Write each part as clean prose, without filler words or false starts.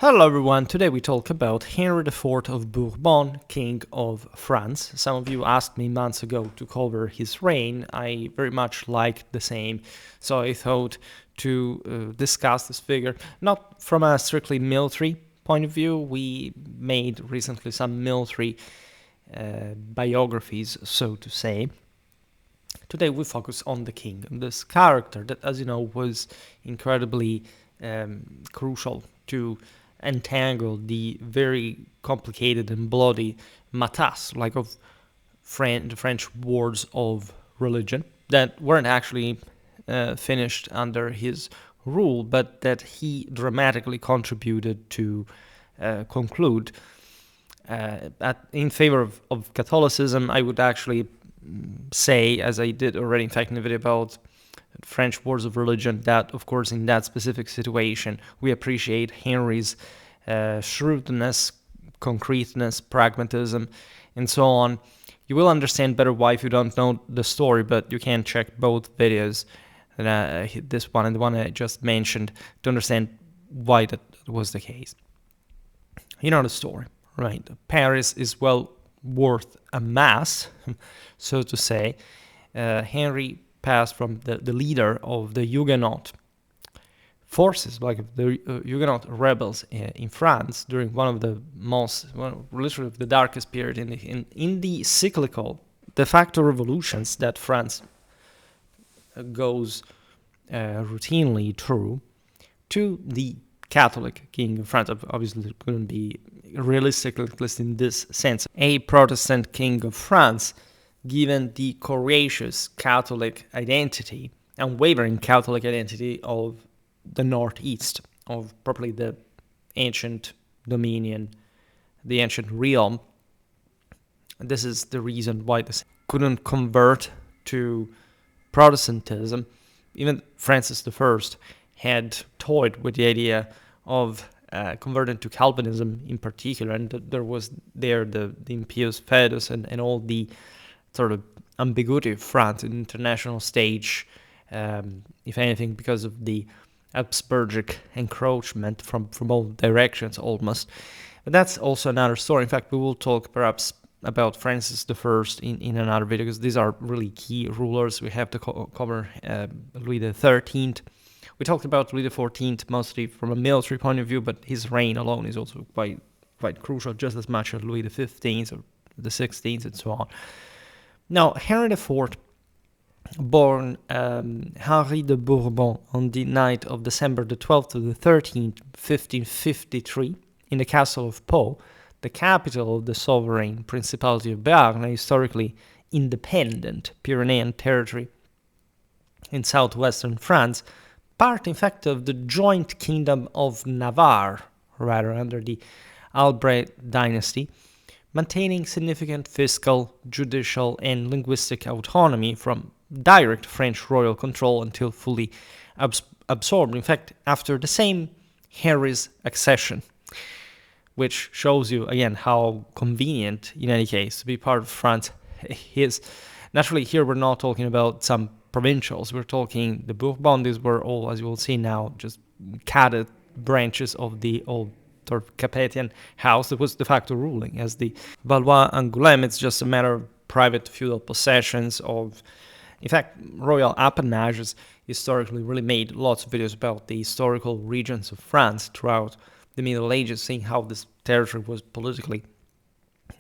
Hello everyone, today we talk about Henry IV of Bourbon, King of France. Some of you asked me months ago to cover his reign. I very much like the same, so I thought to discuss this figure, not from a strictly military point of view. We made recently some military biographies, so to say. Today we focus on the king, this character that, as you know, was incredibly crucial to entangle the very complicated and bloody matas, like of the French wars of religion, that weren't actually finished under his rule, but that he dramatically contributed to conclude. In favor of Catholicism, I would actually say, as I did already, in fact, in the video about French wars of religion, that, of course, in that specific situation, we appreciate Henry's shrewdness, concreteness, pragmatism, and so on. You will understand better why if you don't know the story, but you can check both videos, this one and the one I just mentioned, to understand why that was the case. You know the story, right? Paris is well worth a mass, so to say. Henry passed from the leader of the Huguenot forces, like the Huguenot rebels in France, during one of the literally the darkest period in the cyclical de facto revolutions that France goes routinely through, to the Catholic king of France. Obviously, it couldn't be realistic, at least in this sense, a Protestant king of France, given the courageous Catholic identity and wavering Catholic identity of the Northeast, of probably the ancient dominion, the ancient realm. This is the reason why this couldn't convert to Protestantism. Even Francis I had toyed with the idea of converting to Calvinism in particular, and there was the impious fetus and all the sort of ambiguity of France in the international stage, if anything, because of the Habsburgic encroachment from all directions almost. But that's also another story. In fact, we will talk perhaps about Francis I in another video, because these are really key rulers. We have to cover Louis XIII. We talked about Louis XIV mostly from a military point of view, but his reign alone is also quite crucial, just as much as Louis XV or the XVI and so on. Now, Henry IV, born Henri de Bourbon on the night of December the 12th to the 13th, 1553, in the castle of Pau, the capital of the sovereign Principality of Béarn, a historically independent Pyrenean territory in southwestern France, part, in fact, of the joint kingdom of Navarre, rather under the Albrecht dynasty, maintaining significant fiscal, judicial, and linguistic autonomy from direct French royal control until fully absorbed, in fact, after the same Henry's accession, which shows you, again, how convenient, in any case, to be part of France is. Naturally, here we're not talking about some provincials. We're talking the Bourbon. These were all, as you will see now, just cadet branches of the old sort of Capetian house that was de facto ruling as the Valois-Angoulême. It's just a matter of private feudal possessions of, in fact, royal appanages. Historically, really made lots of videos about the historical regions of France throughout the Middle Ages, seeing how this territory was politically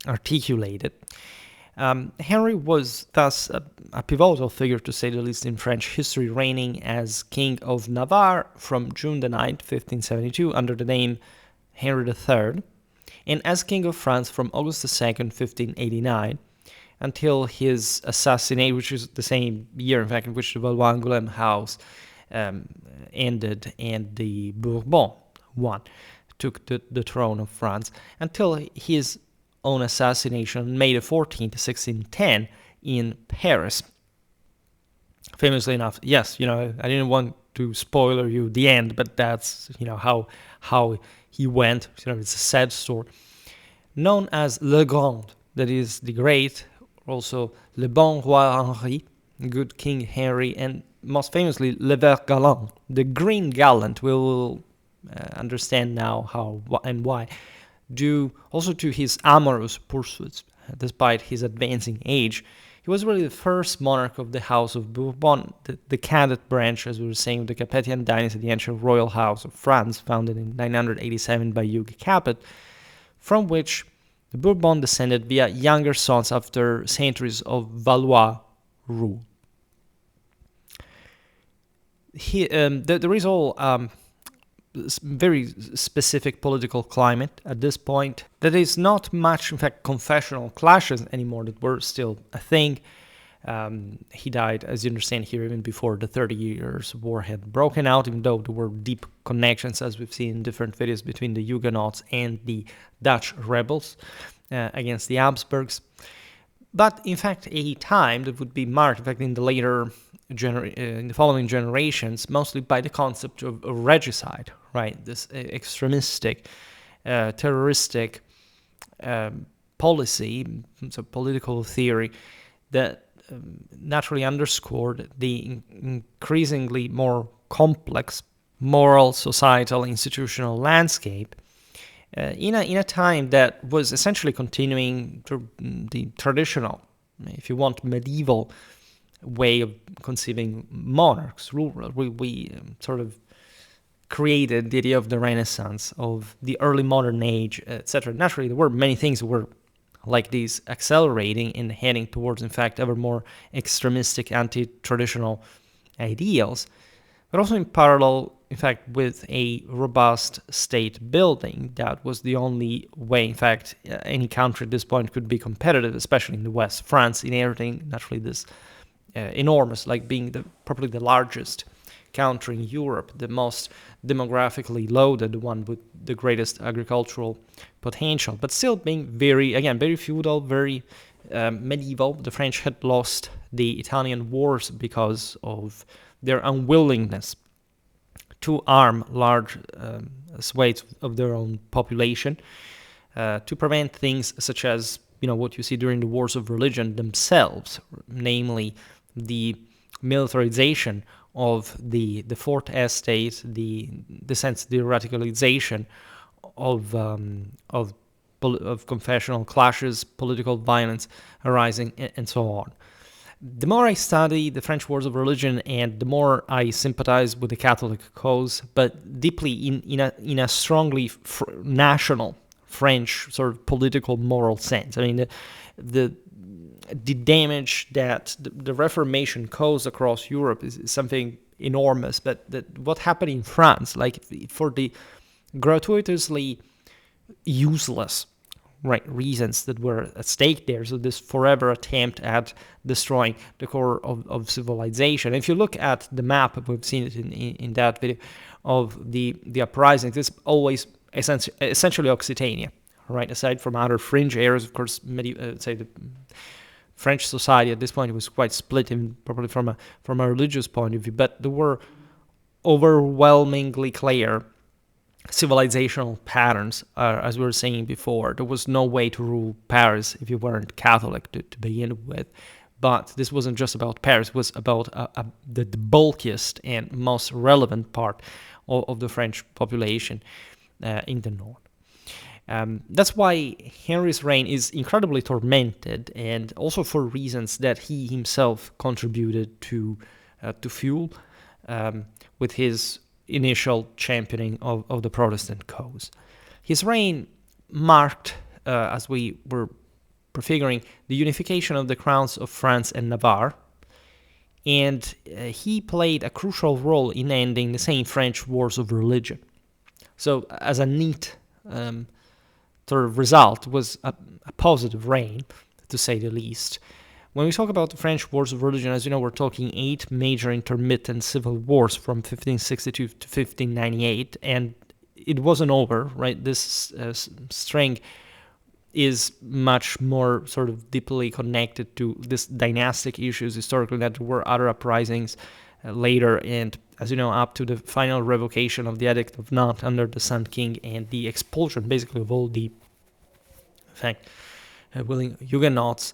articulated. Henry was thus a pivotal figure, to say the least, in French history, reigning as King of Navarre from June the 9th, 1572, under the name Henry III, and as King of France from August the 2nd, 1589, until his assassination, which is the same year, in fact, in which the Valois-Angoulême house ended and the Bourbon one took the throne of France, until his own assassination on May the 14th, 1610, in Paris. Famously enough, yes, I didn't want to spoiler you the end, but that's, how he went. It's a sad story. Known as Le Grand, that is the great, also Le Bon Roi Henri, good King Henry, and most famously Le Vert Galant, the Green Gallant. We'll understand now how and why, due also to his amorous pursuits. Despite his advancing age, he was really the first monarch of the House of Bourbon, the cadet branch, as we were saying, of the Capetian dynasty, the ancient royal house of France, founded in 987 by Hugues Capet, from which the Bourbon descended via younger sons after centuries of Valois rule. There is all very specific political climate at this point. There is not much, in fact, confessional clashes anymore that were still a thing. He died, as you understand here, even before the 30 Years' War had broken out, even though there were deep connections, as we've seen in different videos, between the Huguenots and the Dutch rebels against the Habsburgs. But in fact, a time that would be marked, in fact, in the later in the following generations, mostly by the concept of regicide, right? This extremistic, terroristic policy, so political theory that naturally underscored the increasingly more complex moral, societal, institutional landscape in a time that was essentially continuing the traditional, if you want, medieval way of conceiving monarchs. We sort of created the idea of the Renaissance, of the early modern age, etc. Naturally, there were many things that were like these accelerating and heading towards, in fact, ever more extremistic, anti-traditional ideals, but also in parallel, in fact, with a robust state building that was the only way, in fact, any country at this point could be competitive, especially in the West. France inheriting, naturally, this enormous, like being probably the largest country in Europe, the most demographically loaded, the one with the greatest agricultural potential, but still being very feudal, very medieval. The French had lost the Italian wars because of their unwillingness to arm large swathes of their own population to prevent things such as, what you see during the wars of religion themselves, namely the militarization of the fourth estate, the radicalization of confessional clashes, political violence arising, and so on. The more I study the French wars of religion, and the more I sympathize with the Catholic cause, but deeply in a strongly national French sort of political moral sense. I mean, the damage that the Reformation caused across Europe is something enormous. But what happened in France, like for the gratuitously useless reasons that were at stake there, so this forever attempt at destroying the core of civilization. If you look at the map, we've seen it in that video, of the uprisings, it's always essentially Occitania, right? Aside from other fringe areas, of course, say the French society at this point was quite split, probably from a religious point of view, but there were overwhelmingly clear civilizational patterns, as we were saying before. There was no way to rule Paris if you weren't Catholic to begin with. But this wasn't just about Paris, it was about the bulkiest and most relevant part of the French population in the north. That's why Henry's reign is incredibly tormented, and also for reasons that he himself contributed to fuel with his initial championing of the Protestant cause. His reign marked, as we were prefiguring, the unification of the crowns of France and Navarre, and he played a crucial role in ending the same French wars of religion. So, as a neat sort of result, was a positive reign, to say the least. When we talk about the French wars of religion, as you know, we're talking 8 major intermittent civil wars from 1562 to 1598, and it wasn't over, right? This string is much more sort of deeply connected to this dynastic issues historically, that there were other uprisings later, and as you know, up to the final revocation of the Edict of Nantes under the Sun King, and the expulsion, basically, of all the, in fact, willing Huguenots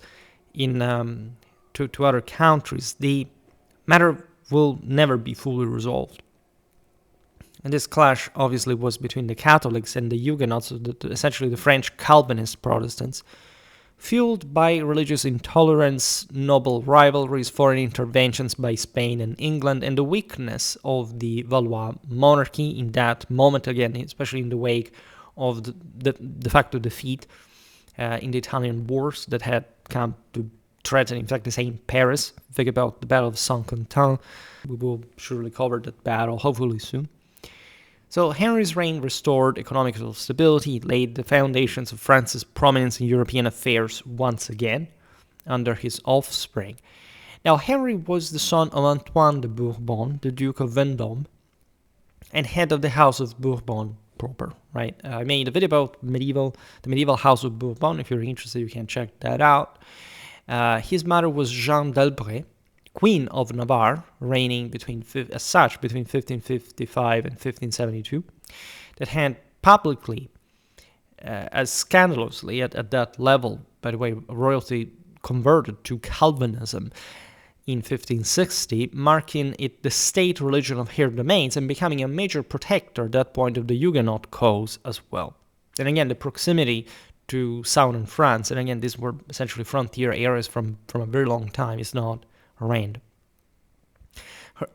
to other countries. The matter will never be fully resolved. And this clash obviously was between the Catholics and the Huguenots, so essentially the French Calvinist Protestants, fueled by religious intolerance, noble rivalries, foreign interventions by Spain and England, and the weakness of the Valois monarchy in that moment, again, especially in the wake of the de facto defeat in the Italian wars that had come to threaten, in fact, the same Paris. Think about the Battle of Saint-Quentin. We will surely cover that battle, hopefully soon. So Henry's reign restored economical stability, laid the foundations of France's prominence in European affairs once again under his offspring. Now, Henry was the son of Antoine de Bourbon, the Duke of Vendôme, and head of the House of Bourbon proper, right? I made a video about the medieval House of Bourbon. If you're interested, you can check that out. His mother was Jeanne d'Albret, Queen of Navarre, reigning between 1555 and 1572, that had publicly, as scandalously at that level, by the way, royalty converted to Calvinism in 1560, marking it the state religion of her domains and becoming a major protector at that point of the Huguenot cause as well. And again, the proximity to southern France, and again, these were essentially frontier areas from a very long time, is not random.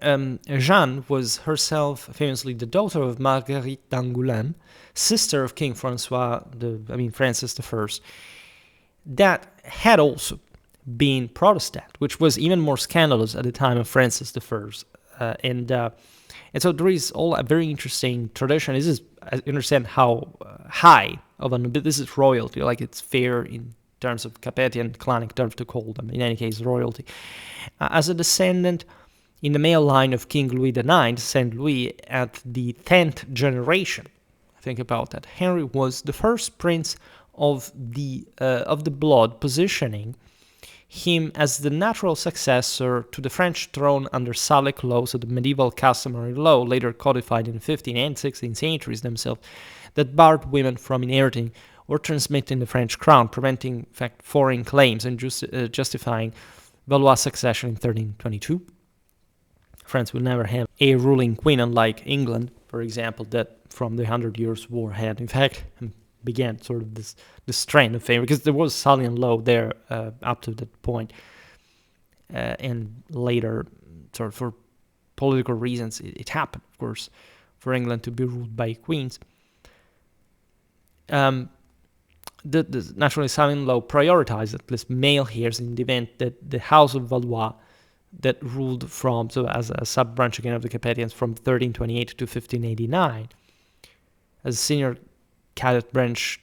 Jeanne was herself famously the daughter of Marguerite d'Angoulême, sister of King Francis I, that had also been Protestant, which was even more scandalous at the time of Francis I. And so there is all a very interesting tradition. This is, I understand how high of this is royalty, like it's fair in terms of Capetian clanic terms to call them, in any case, royalty. As a descendant in the male line of King Louis IX, Saint Louis, at the 10th generation, think about that, Henry was the first prince of the blood, positioning him as the natural successor to the French throne under Salic law, so the medieval customary law, later codified in the 15th and 16th centuries themselves, that barred women from inheriting or transmitting the French crown, preventing, in fact, foreign claims and justifying Valois succession in 1322. France will never have a ruling queen, unlike England, for example, that from the 100 Years' War had, in fact, began sort of this trend of favor, because there was Salian law there up to that point, and later, sort of for political reasons, it happened, of course, for England to be ruled by queens. The naturally Salian law prioritized at least male heirs in the event that the House of Valois that ruled from, so as a sub-branch again of the Capetians, from 1328 to 1589, as a senior cadet branch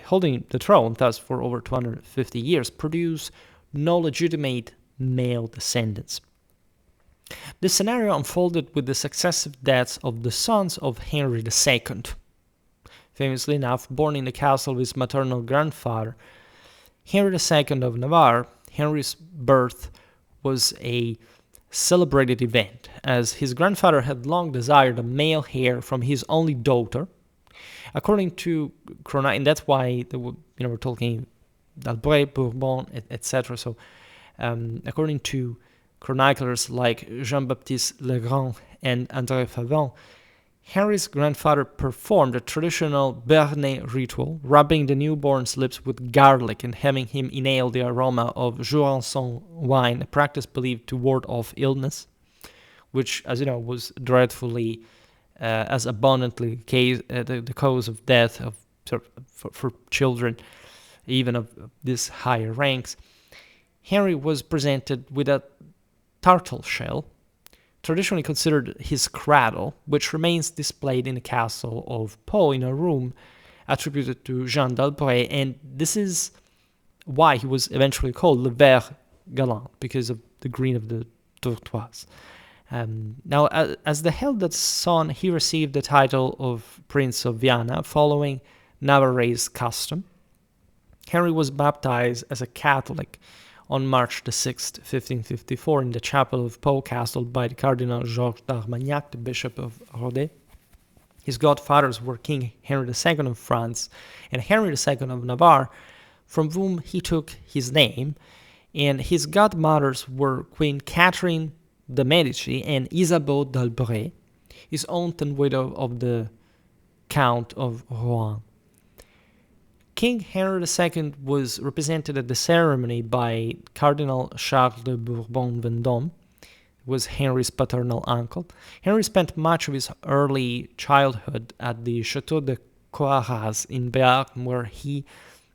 holding the throne, thus for over 250 years, produce no legitimate male descendants. This scenario unfolded with the successive deaths of the sons of Henry II. Famously enough, born in the castle of his maternal grandfather, Henry II of Navarre, Henry's birth was a celebrated event, as his grandfather had long desired a male heir from his only daughter. According to and that's why we're talking d'Albret, Bourbon, etc. So, according to chroniclers like Jean-Baptiste Legrand and André Favant, Henry's grandfather performed a traditional Bernet ritual, rubbing the newborn's lips with garlic and having him inhale the aroma of Jurançon wine, a practice believed to ward off illness, which, as you know, was dreadfully, as abundantly the cause of death for children, even of this higher ranks. Henry was presented with a turtle shell, traditionally considered his cradle, which remains displayed in the castle of Pau in a room attributed to Jean d'Albret, and this is why he was eventually called Le Vert Galant, because of the green of the turquoise. Now, as the eldest son, he received the title of Prince of Viana, following Navarre's custom. Henry was baptized as a Catholic on March the 6th, 1554, in the chapel of Pau Castle by the Cardinal Georges d'Armagnac, the Bishop of Rodez. His godfathers were King Henry II of France and Henry II of Navarre, from whom he took his name, and his godmothers were Queen Catherine de' Medici and Isabeau d'Albret. his aunt and widow of the Count of Rouen. King Henry II was represented at the ceremony by Cardinal Charles de Bourbon-Vendôme, was Henry's paternal uncle. Henry spent much of his early childhood at the Château de Coarraze in Béarn, where he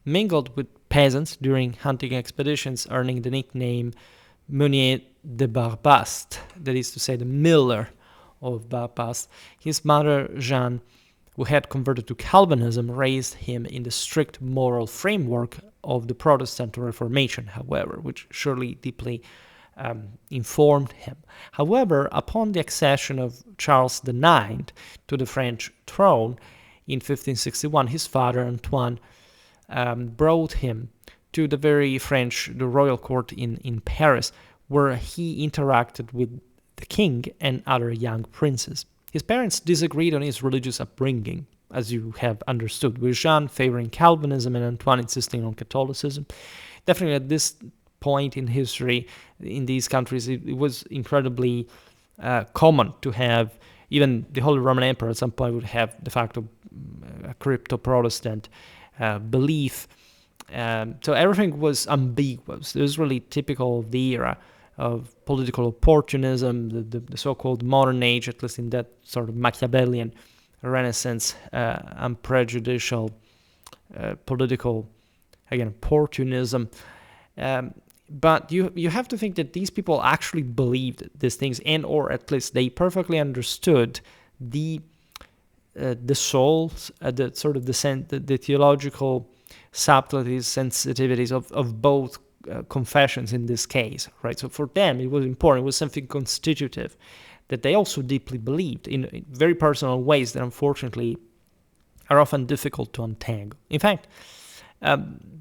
mingled with peasants during hunting expeditions, earning the nickname Meunier de Barbaste, that is to say, the miller of Barbaste. His mother, Jeanne, who had converted to Calvinism, raised him in the strict moral framework of the Protestant Reformation, however, which surely deeply informed him. However, upon the accession of Charles IX to the French throne in 1561, his father, Antoine, brought him to the royal court in Paris, where he interacted with the king and other young princes. His parents disagreed on his religious upbringing, as you have understood, with Jeanne favoring Calvinism and Antoine insisting on Catholicism. Definitely at this point in history, in these countries, it was incredibly common to have, even the Holy Roman Emperor at some point would have de facto a crypto-Protestant belief. So everything was ambiguous. It was really typical of the era of political opportunism, the so-called modern age, at least in that sort of Machiavellian Renaissance, unprejudicial political, again, opportunism. But you have to think that these people actually believed these things, and or at least they perfectly understood the souls, the theological subtleties, sensitivities of both confessions in this case, right? So for them, it was important. It was something constitutive that they also deeply believed in very personal ways that unfortunately are often difficult to untangle. In fact,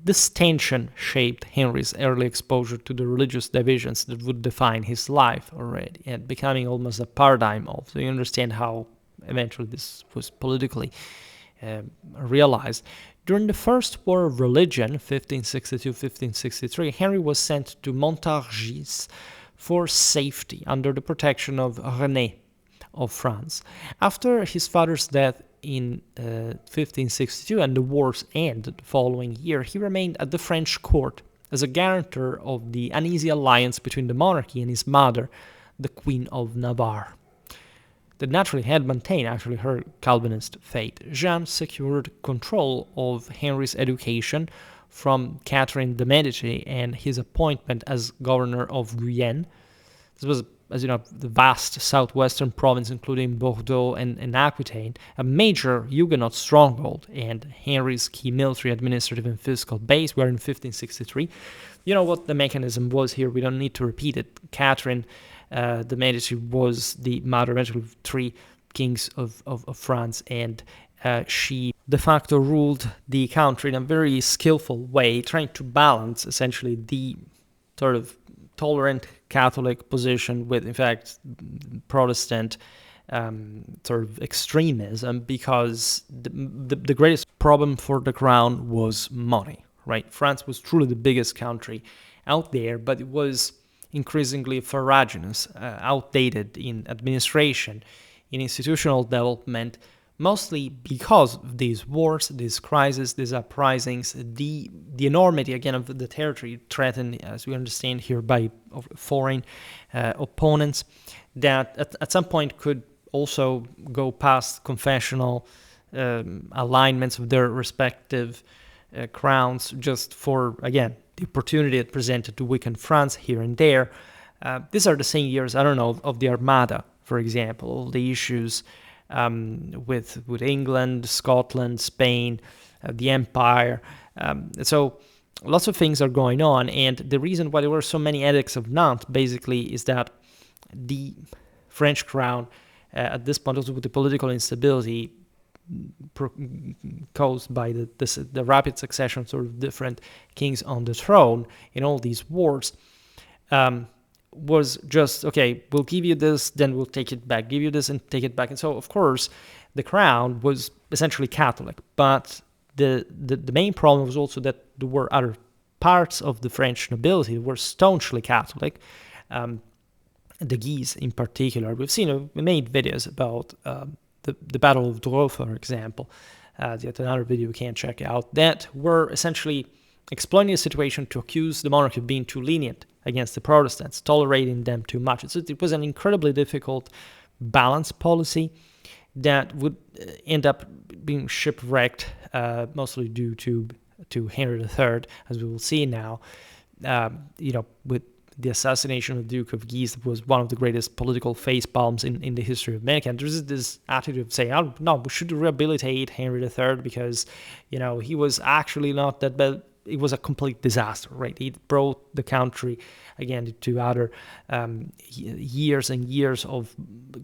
this tension shaped Henry's early exposure to the religious divisions that would define his life already, and becoming almost a paradigm of. So you understand how eventually this was politically realized. During the First War of Religion, 1562-1563, Henry was sent to Montargis for safety under the protection of René of France. After his father's death in 1562 and the war's end the following year, he remained at the French court as a guarantor of the uneasy alliance between the monarchy and his mother, the Queen of Navarre, that naturally had maintained actually her Calvinist faith. Jeanne secured control of Henry's education from Catherine de' Medici and his appointment as governor of Guyenne. This was, as you know, the vast southwestern province, including Bordeaux and Aquitaine, a major Huguenot stronghold and Henry's key military, administrative, and fiscal base. We are in 1563. You know what the mechanism was here. We don't need to repeat it. Catherine de' Medici was the mother eventually of three kings of France, and she de facto ruled the country in a very skillful way, trying to balance essentially the sort of tolerant Catholic position with, in fact, Protestant sort of extremism, because the greatest problem for the crown was money, right? France was truly the biggest country out there, but it was increasingly farraginous, outdated in administration, in institutional development, mostly because of these wars, these crises, these uprisings, the enormity, again, of the territory threatened, as we understand here, by foreign opponents that at some point could also go past confessional alignments of their respective crowns, just for, again, the opportunity it presented to weaken France here and there. These are the same years, I don't know, of the Armada, for example, all the issues with England, Scotland, Spain, the Empire. So lots of things are going on, and the reason why there were so many edicts of Nantes basically is that the French crown, at this point, also with the political instability caused by the rapid succession sort of different kings on the throne in all these wars, was just, okay, we'll give you this, then we'll take it back, give you this and take it back. And so, of course, the crown was essentially Catholic, but the main problem was also that there were other parts of the French nobility that were staunchly Catholic, the Guise in particular. We made videos about the Battle of Dreux, for example. Yet another video you can check out, that were essentially exploiting the situation to accuse the monarchy of being too lenient against the Protestants, tolerating them too much. So it was an incredibly difficult balance policy that would end up being shipwrecked, mostly due to Henry III, as we will see now. With the assassination of the Duke of Guise, that was one of the greatest political facepalms in the history of mankind. There's this attitude of saying, oh, no, we should rehabilitate Henry III because, he was actually not that bad. It was a complete disaster, right? It brought the country, again, to other years and years of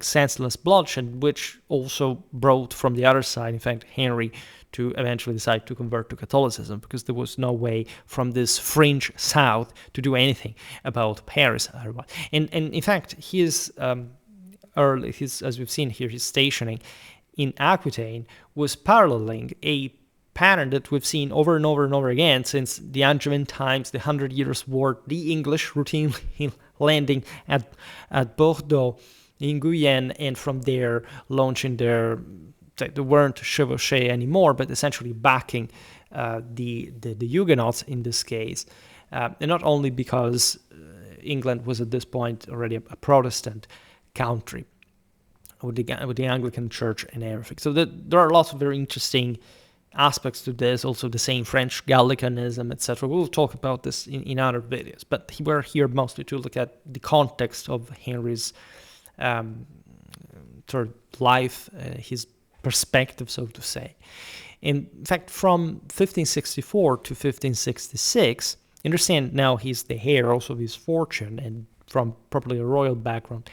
senseless bloodshed, which also brought from the other side, in fact, Henry to eventually decide to convert to Catholicism, because there was no way from this fringe south to do anything about Paris. And in fact, as we've seen here, his stationing in Aquitaine was paralleling a pattern that we've seen over and over and over again since the Angevin times, the 100 Years' War, the English routinely landing at Bordeaux in Guyenne, and from there launching they weren't chevauchés anymore, but essentially backing the Huguenots in this case. And not only because England was at this point already a Protestant country with the Anglican Church and everything. So there are lots of very interesting aspects to this, also the same French Gallicanism, etc. We'll talk about this in other videos, but we're here mostly to look at the context of Henry's sort of life, his perspective, so to say. In fact, from 1564 to 1566, understand now he's the heir also of his fortune, and from probably a royal background,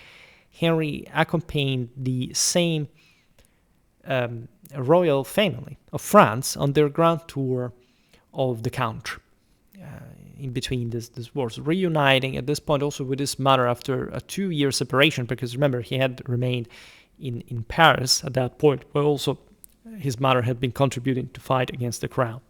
Henry accompanied the same royal family of France on their grand tour of the country in between this wars, reuniting at this point also with his mother after a 2-year separation, because remember, he had remained in Paris at that point, where also his mother had been contributing to fight against the crown.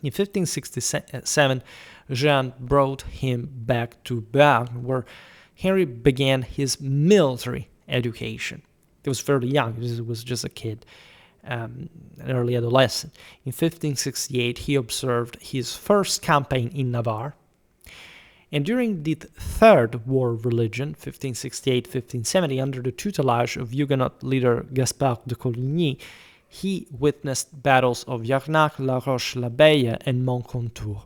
In 1567, Jeanne brought him back to Bern, where Henry began his military education. He was fairly young, he was just a kid, an early adolescent. In 1568, he observed his first campaign in Navarre. And during the Third War of Religion, 1568-1570, under the tutelage of Huguenot leader Gaspard de Coligny, he witnessed battles of Jarnac, La Roche-l'Abeille, and Moncontour.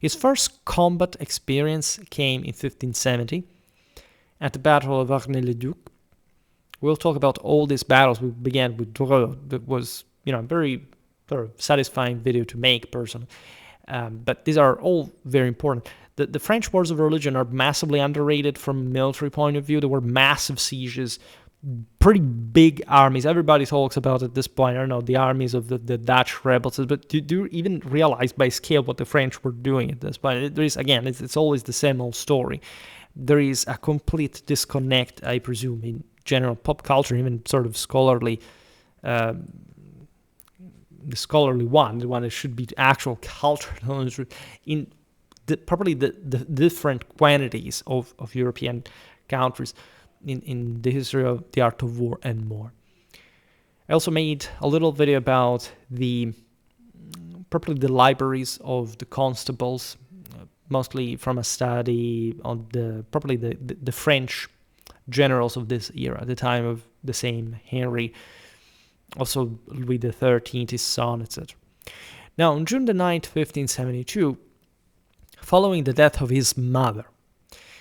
His first combat experience came in 1570 at the Battle of Arnay-le-Duc. We'll talk about all these battles. We began with Dreux. That was, a very sort of satisfying video to make personally. But these are all very important. The French Wars of Religion are massively underrated from a military point of view. There were massive sieges, pretty big armies. Everybody talks about at this point, I don't know, the armies of the Dutch rebels. But do you even realize by scale what the French were doing at this point? There is, again, it's always the same old story. There is a complete disconnect, I presume, in general pop culture, even sort of scholarly, the scholarly one, the one that should be actual culture, in probably the different quantities of European countries in the history of the art of war and more. I also made a little video about probably the libraries of the constables, mostly from a study on the French generals of this era, at the time of the same Henry, also Louis XIII, his son, etc. Now, on June the 9th, 1572, following the death of his mother,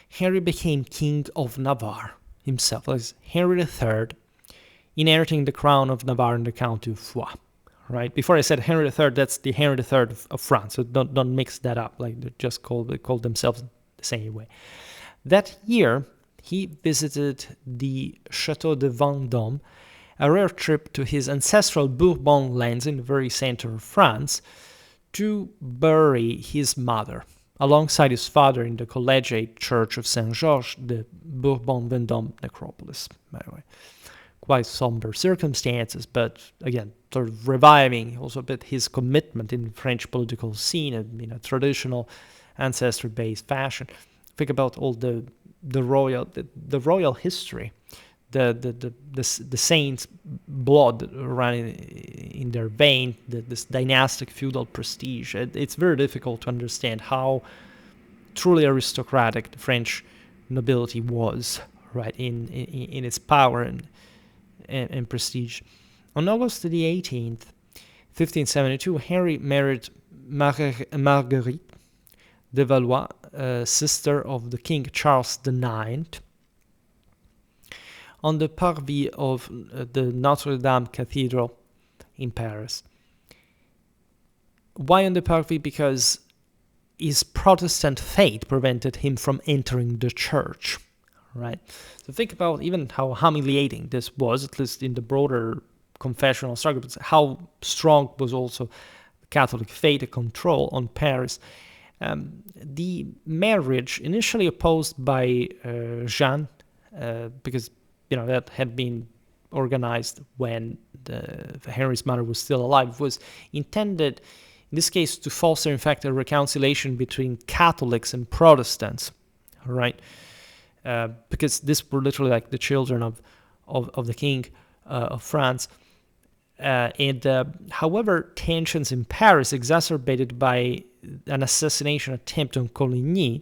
Henry became King of Navarre himself, as Henry III, inheriting the crown of Navarre and the County of Foix. Right? Before I said Henry III, that's the Henry III of France, so don't mix that up. Like they just call themselves the same way. That year, he visited the Château de Vendôme, a rare trip to his ancestral Bourbon lands in the very center of France, to bury his mother, alongside his father in the collegiate church of Saint-Georges, the Bourbon-Vendôme necropolis, by the way. Quite somber circumstances, but again, sort of reviving also a bit his commitment in the French political scene in a traditional ancestry-based fashion. Think about all the royal history, the saints' blood running in their vein, this dynastic feudal prestige. It's very difficult to understand how truly aristocratic the French nobility was, right, in its power and prestige. On August the 18th, 1572, Henry married Marguerite de Valois, sister of the King Charles IX, on the parvis of the Notre Dame Cathedral in Paris. Why on the parvis? Because his Protestant faith prevented him from entering the church, right? So think about even how humiliating this was, at least in the broader confessional struggle, but how strong was also Catholic faith control on Paris. The marriage, initially opposed by Jeanne, because that had been organized when Henry's mother was still alive, was intended, in this case, to foster, in fact, a reconciliation between Catholics and Protestants, right? Because these were literally like the children of the King of France. However, tensions in Paris, exacerbated by an assassination attempt on Coligny,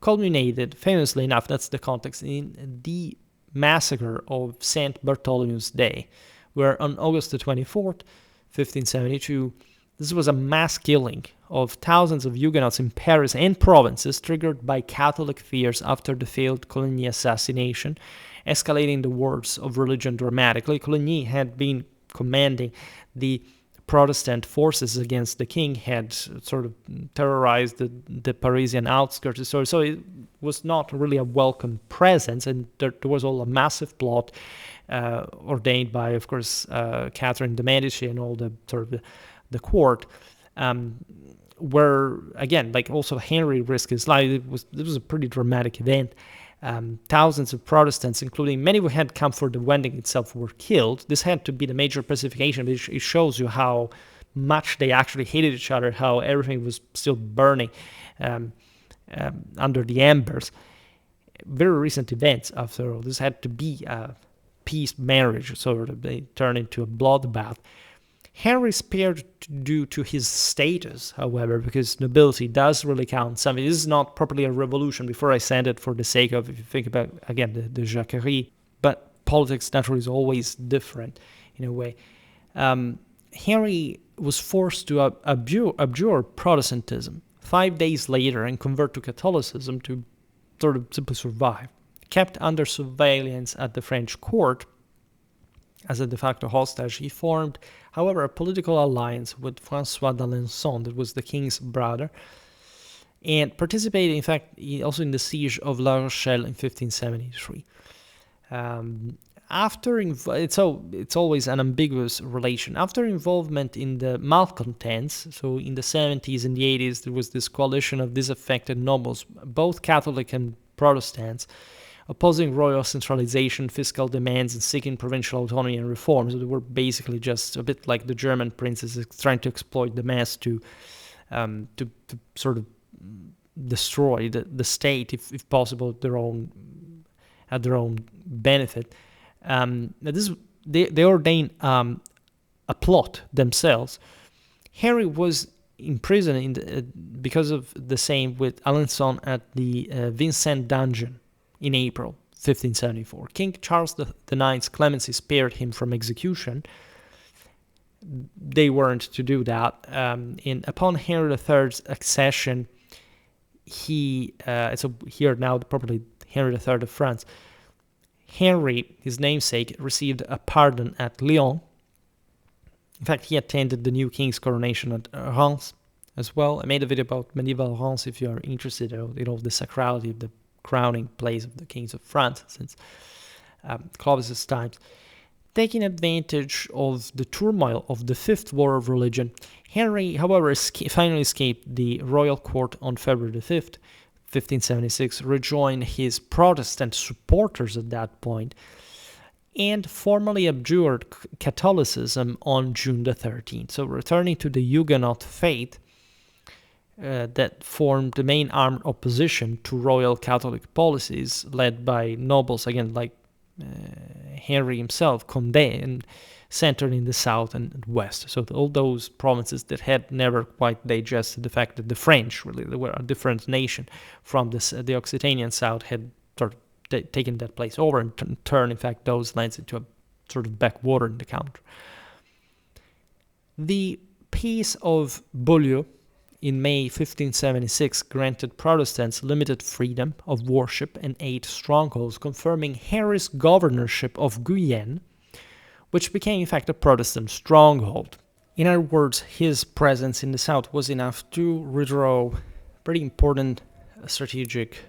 culminated, famously enough, that's the context, in the massacre of St. Bartholomew's Day, where on August the 24th, 1572, this was a mass killing of thousands of Huguenots in Paris and provinces, triggered by Catholic fears after the failed Coligny assassination, escalating the wars of religion dramatically. Coligny had been commanding the Protestant forces against the king, had sort of terrorized the Parisian outskirts. So it was not really a welcome presence, and there was all a massive plot ordained by, of course, Catherine de' Medici and all the sort of the court, where, again, like also Henry risked his life. It was a pretty dramatic event. Thousands of Protestants, including many who had come for the wedding itself, were killed. This had to be the major pacification. It shows you how much they actually hated each other, how everything was still burning under the embers. Very recent events, after all. This had to be a peace marriage, so they turned into a bloodbath. Henry spared due to his status, however, because nobility does really count something. This is not properly a revolution. Before I said it, for the sake of, if you think about, again, the Jacquerie, but politics naturally is always different in a way. Henry was forced to abjure Protestantism 5 days later and convert to Catholicism to sort of simply survive. Kept under surveillance at the French court as a de facto hostage, he formed, however, a political alliance with François d'Alençon, that was the king's brother, and participated, in fact, also in the siege of La Rochelle in 1573. It's always an ambiguous relation. After involvement in the malcontents, so in the 70s and the 80s, there was this coalition of disaffected nobles, both Catholic and Protestants, opposing royal centralization, fiscal demands, and seeking provincial autonomy and reforms. So they were basically just a bit like the German princes trying to exploit the messe to sort of destroy the state, if possible, at their own benefit. They ordained a plot themselves. Henry was imprisoned because of the same with Alençon at the Vincennes dungeon in April 1574. King Charles IX's clemency spared him from execution. They weren't to do that. Upon Henry III's accession, so here now properly Henry III of France, Henry, his namesake, received a pardon at Lyon. In fact, he attended the new king's coronation at Reims as well. I made a video about medieval Reims if you are interested in the sacrality of the crowning place of the kings of France since Clovis's times. Taking advantage of the turmoil of the Fifth War of Religion, Henry, however, finally escaped the royal court on February the 5th, 1576, rejoined his Protestant supporters at that point, and formally abjured Catholicism on June the 13th. So returning to the Huguenot faith, that formed the main armed opposition to royal Catholic policies led by nobles, again, like Henry himself, Condé, and centered in the south and west. So all those provinces that had never quite digested the fact that the French really they were a different nation from the Occitanian south had sort of taken that place over and turned, in fact, those lands into a sort of backwater in the country. The Peace of Beaulieu in May 1576 granted Protestants limited freedom of worship and 8 strongholds, confirming Henry's governorship of Guyenne, which became in fact a Protestant stronghold. In other words, his presence in the south was enough to redraw pretty important strategic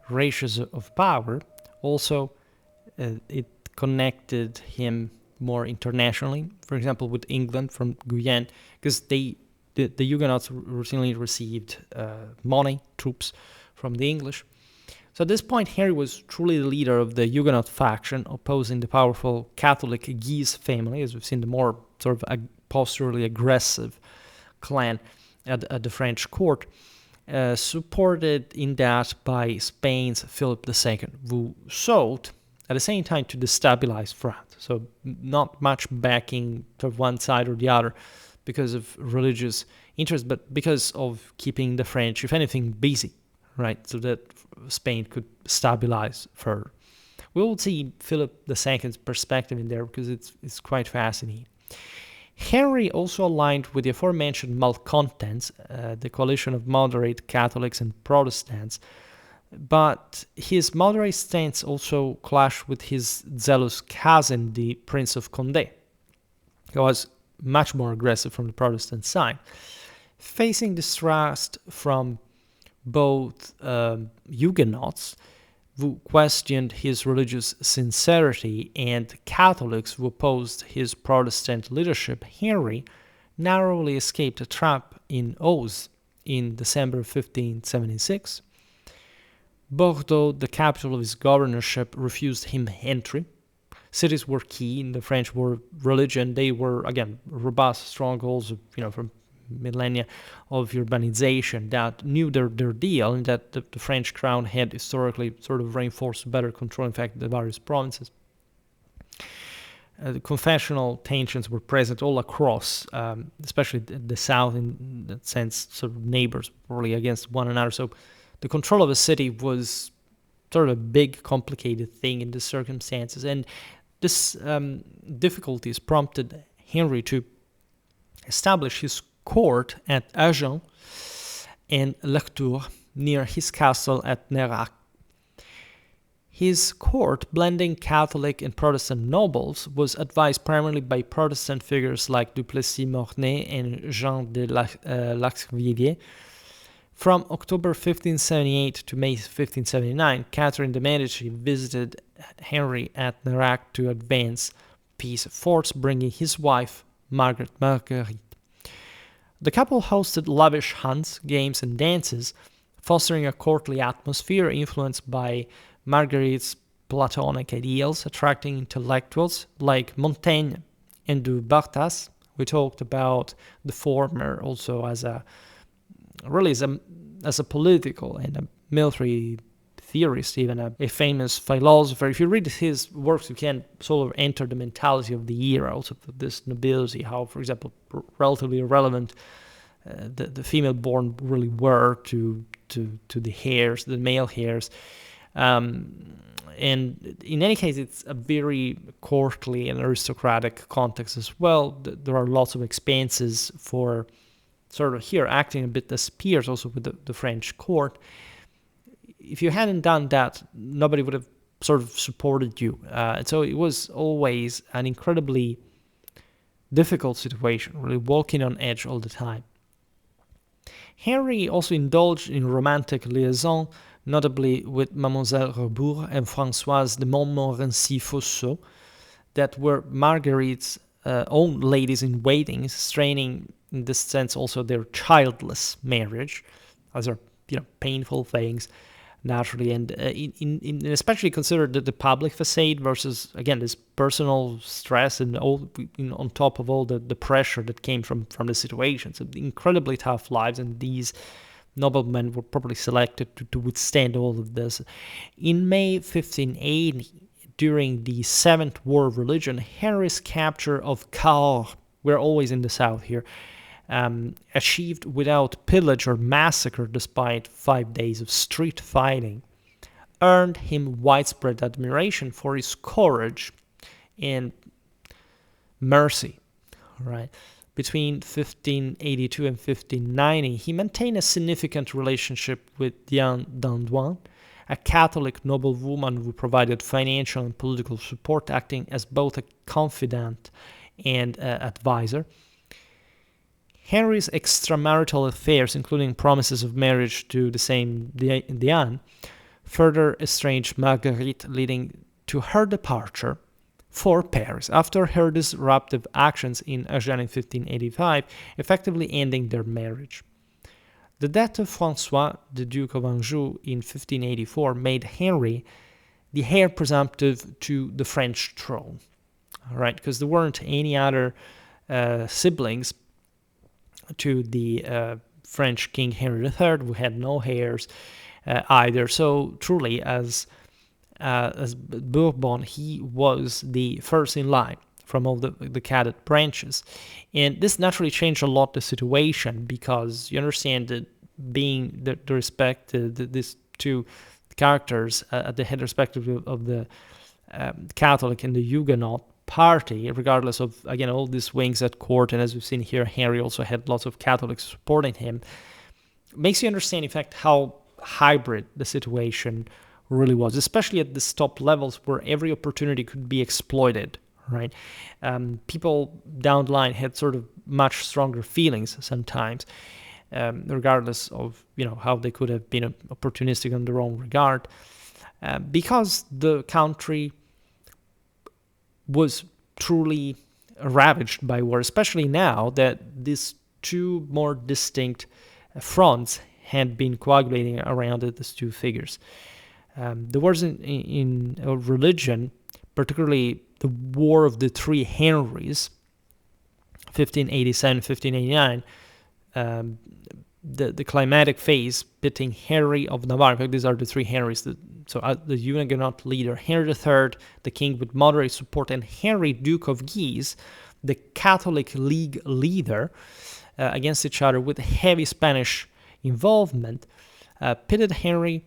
ratios of power. Also, it connected him more internationally, for example, with England from Guyenne, because the Huguenots routinely received money, troops from the English. So at this point, Henry was truly the leader of the Huguenot faction, opposing the powerful Catholic Guise family, as we've seen, the more sort of posturally aggressive clan at the French court, supported in that by Spain's Philip II, who sought at the same time to destabilize France. So not much backing to one side or the other because of religious interest, but because of keeping the French, if anything, busy, right? So that Spain could stabilize further. We will see Philip II's perspective in there because it's quite fascinating. Henry also aligned with the aforementioned malcontents, the coalition of moderate Catholics and Protestants, but his moderate stance also clashed with his zealous cousin, the Prince of Condé, who was much more aggressive from the Protestant side. Facing distrust from both Huguenots, who questioned his religious sincerity, and Catholics who opposed his Protestant leadership, Henry narrowly escaped a trap in Oz in December 1576. Bordeaux, the capital of his governorship, refused him entry. Cities were key in the French war religion. They were, again, robust strongholds, from millennia of urbanization that knew their deal, and that the French crown had historically sort of reinforced better control, in fact, the various provinces. The confessional tensions were present all across, especially the south, in that sense, sort of neighbors really against one another. So the control of a city was sort of a big, complicated thing in the circumstances, and this difficulties prompted Henry to establish his court at Agen and Lectoure, near his castle at Nérac. His court, blending Catholic and Protestant nobles, was advised primarily by Protestant figures like Duplessis-Mornay and Jean de Laxvilliers. From October 1578 to May 1579, Catherine de' Medici visited Henry at Nérac to advance peace efforts, bringing his wife, Marguerite. The couple hosted lavish hunts, games, and dances, fostering a courtly atmosphere influenced by Marguerite's Platonic ideals, attracting intellectuals like Montaigne and Du Bartas. We talked about the former also as a political and a military theorist, even a famous philosopher. If you read his works, you can sort of enter the mentality of the era, also of this nobility, how, for example, relatively irrelevant the female-born really were to the heirs, the male heirs. And in any case, it's a very courtly and aristocratic context as well. There are lots of expenses for sort of here acting a bit as peers also with the French court. If you hadn't done that, nobody would have sort of supported you. And so it was always an incredibly difficult situation, really walking on edge all the time. Henry also indulged in romantic liaison, notably with Mademoiselle Rebours and Françoise de Montmorency-Fossot, that were Marguerite's own ladies-in-waiting, straining in this sense also their childless marriage, as are painful things. naturally, and especially consider the public facade versus, again, this personal stress and all, on top of all the pressure that came from the situation. So incredibly tough lives, and these noblemen were probably selected to withstand all of this. In May 1580, during the Seventh War of Religion, Henry's capture of Cahors, we're always in the south here, achieved without pillage or massacre despite 5 days of street fighting, earned him widespread admiration for his courage and mercy. Right? Between 1582 and 1590, he maintained a significant relationship with Diane d'Andoin, a Catholic noblewoman who provided financial and political support, acting as both a confidant and advisor. Henry's extramarital affairs, including promises of marriage to the same Diane, further estranged Marguerite, leading to her departure for Paris after her disruptive actions in Agen in 1585, effectively ending their marriage. The death of Francois, the Duke of Anjou, in 1584 made Henry the heir presumptive to the French throne. All right, because there weren't any other siblings to the French King Henry III, who had no heirs either. So truly, as Bourbon, he was the first in line from all the cadet branches. And this naturally changed a lot the situation, because you understand that being the respect, these two characters at the head respectively of the Catholic and the Huguenot party, regardless of, again, all these wings at court, and as we've seen here, Henry also had lots of Catholics supporting him, makes you understand, in fact, how hybrid the situation really was, especially at the top levels where every opportunity could be exploited, right? People down the line had sort of much stronger feelings sometimes, regardless of, how they could have been opportunistic in their own regard, because the country was truly ravaged by war, especially now that these two more distinct fronts had been coagulating around these two figures. The wars in religion, particularly the War of the Three Henrys, 1587, 1589, the climatic phase pitting Henry of Navarre. In fact, these are the three Henrys. The Huguenot leader, Henry III, the king with moderate support, and Henry, Duke of Guise, the Catholic League leader, against each other with heavy Spanish involvement, pitted Henry,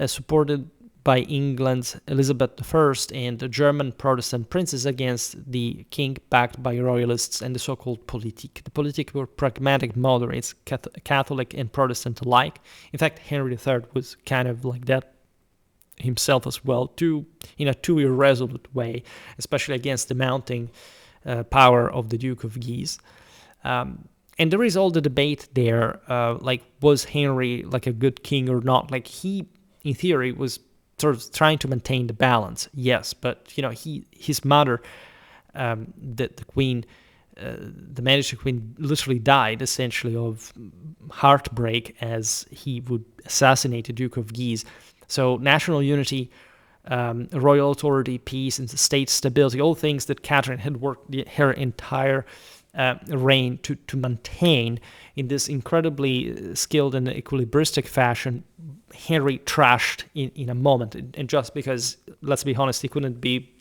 supported by England's Elizabeth I and the German Protestant princes, against the king backed by royalists and the so-called politique. The politique were pragmatic moderates, Catholic and Protestant alike. In fact, Henry III was kind of like that himself as well, in a too irresolute way, especially against the mounting power of the Duke of Guise. And there is all the debate there, was Henry like a good king or not? Like, he, in theory, was sort of trying to maintain the balance, yes, but his mother, the queen, the Medici queen, literally died essentially of heartbreak as he would assassinate the Duke of Guise. So national unity, royal authority, peace, and state stability, all things that Catherine had worked her entire reign to maintain in this incredibly skilled and equilibristic fashion, Henry trashed in a moment. And just because, let's be honest, he couldn't be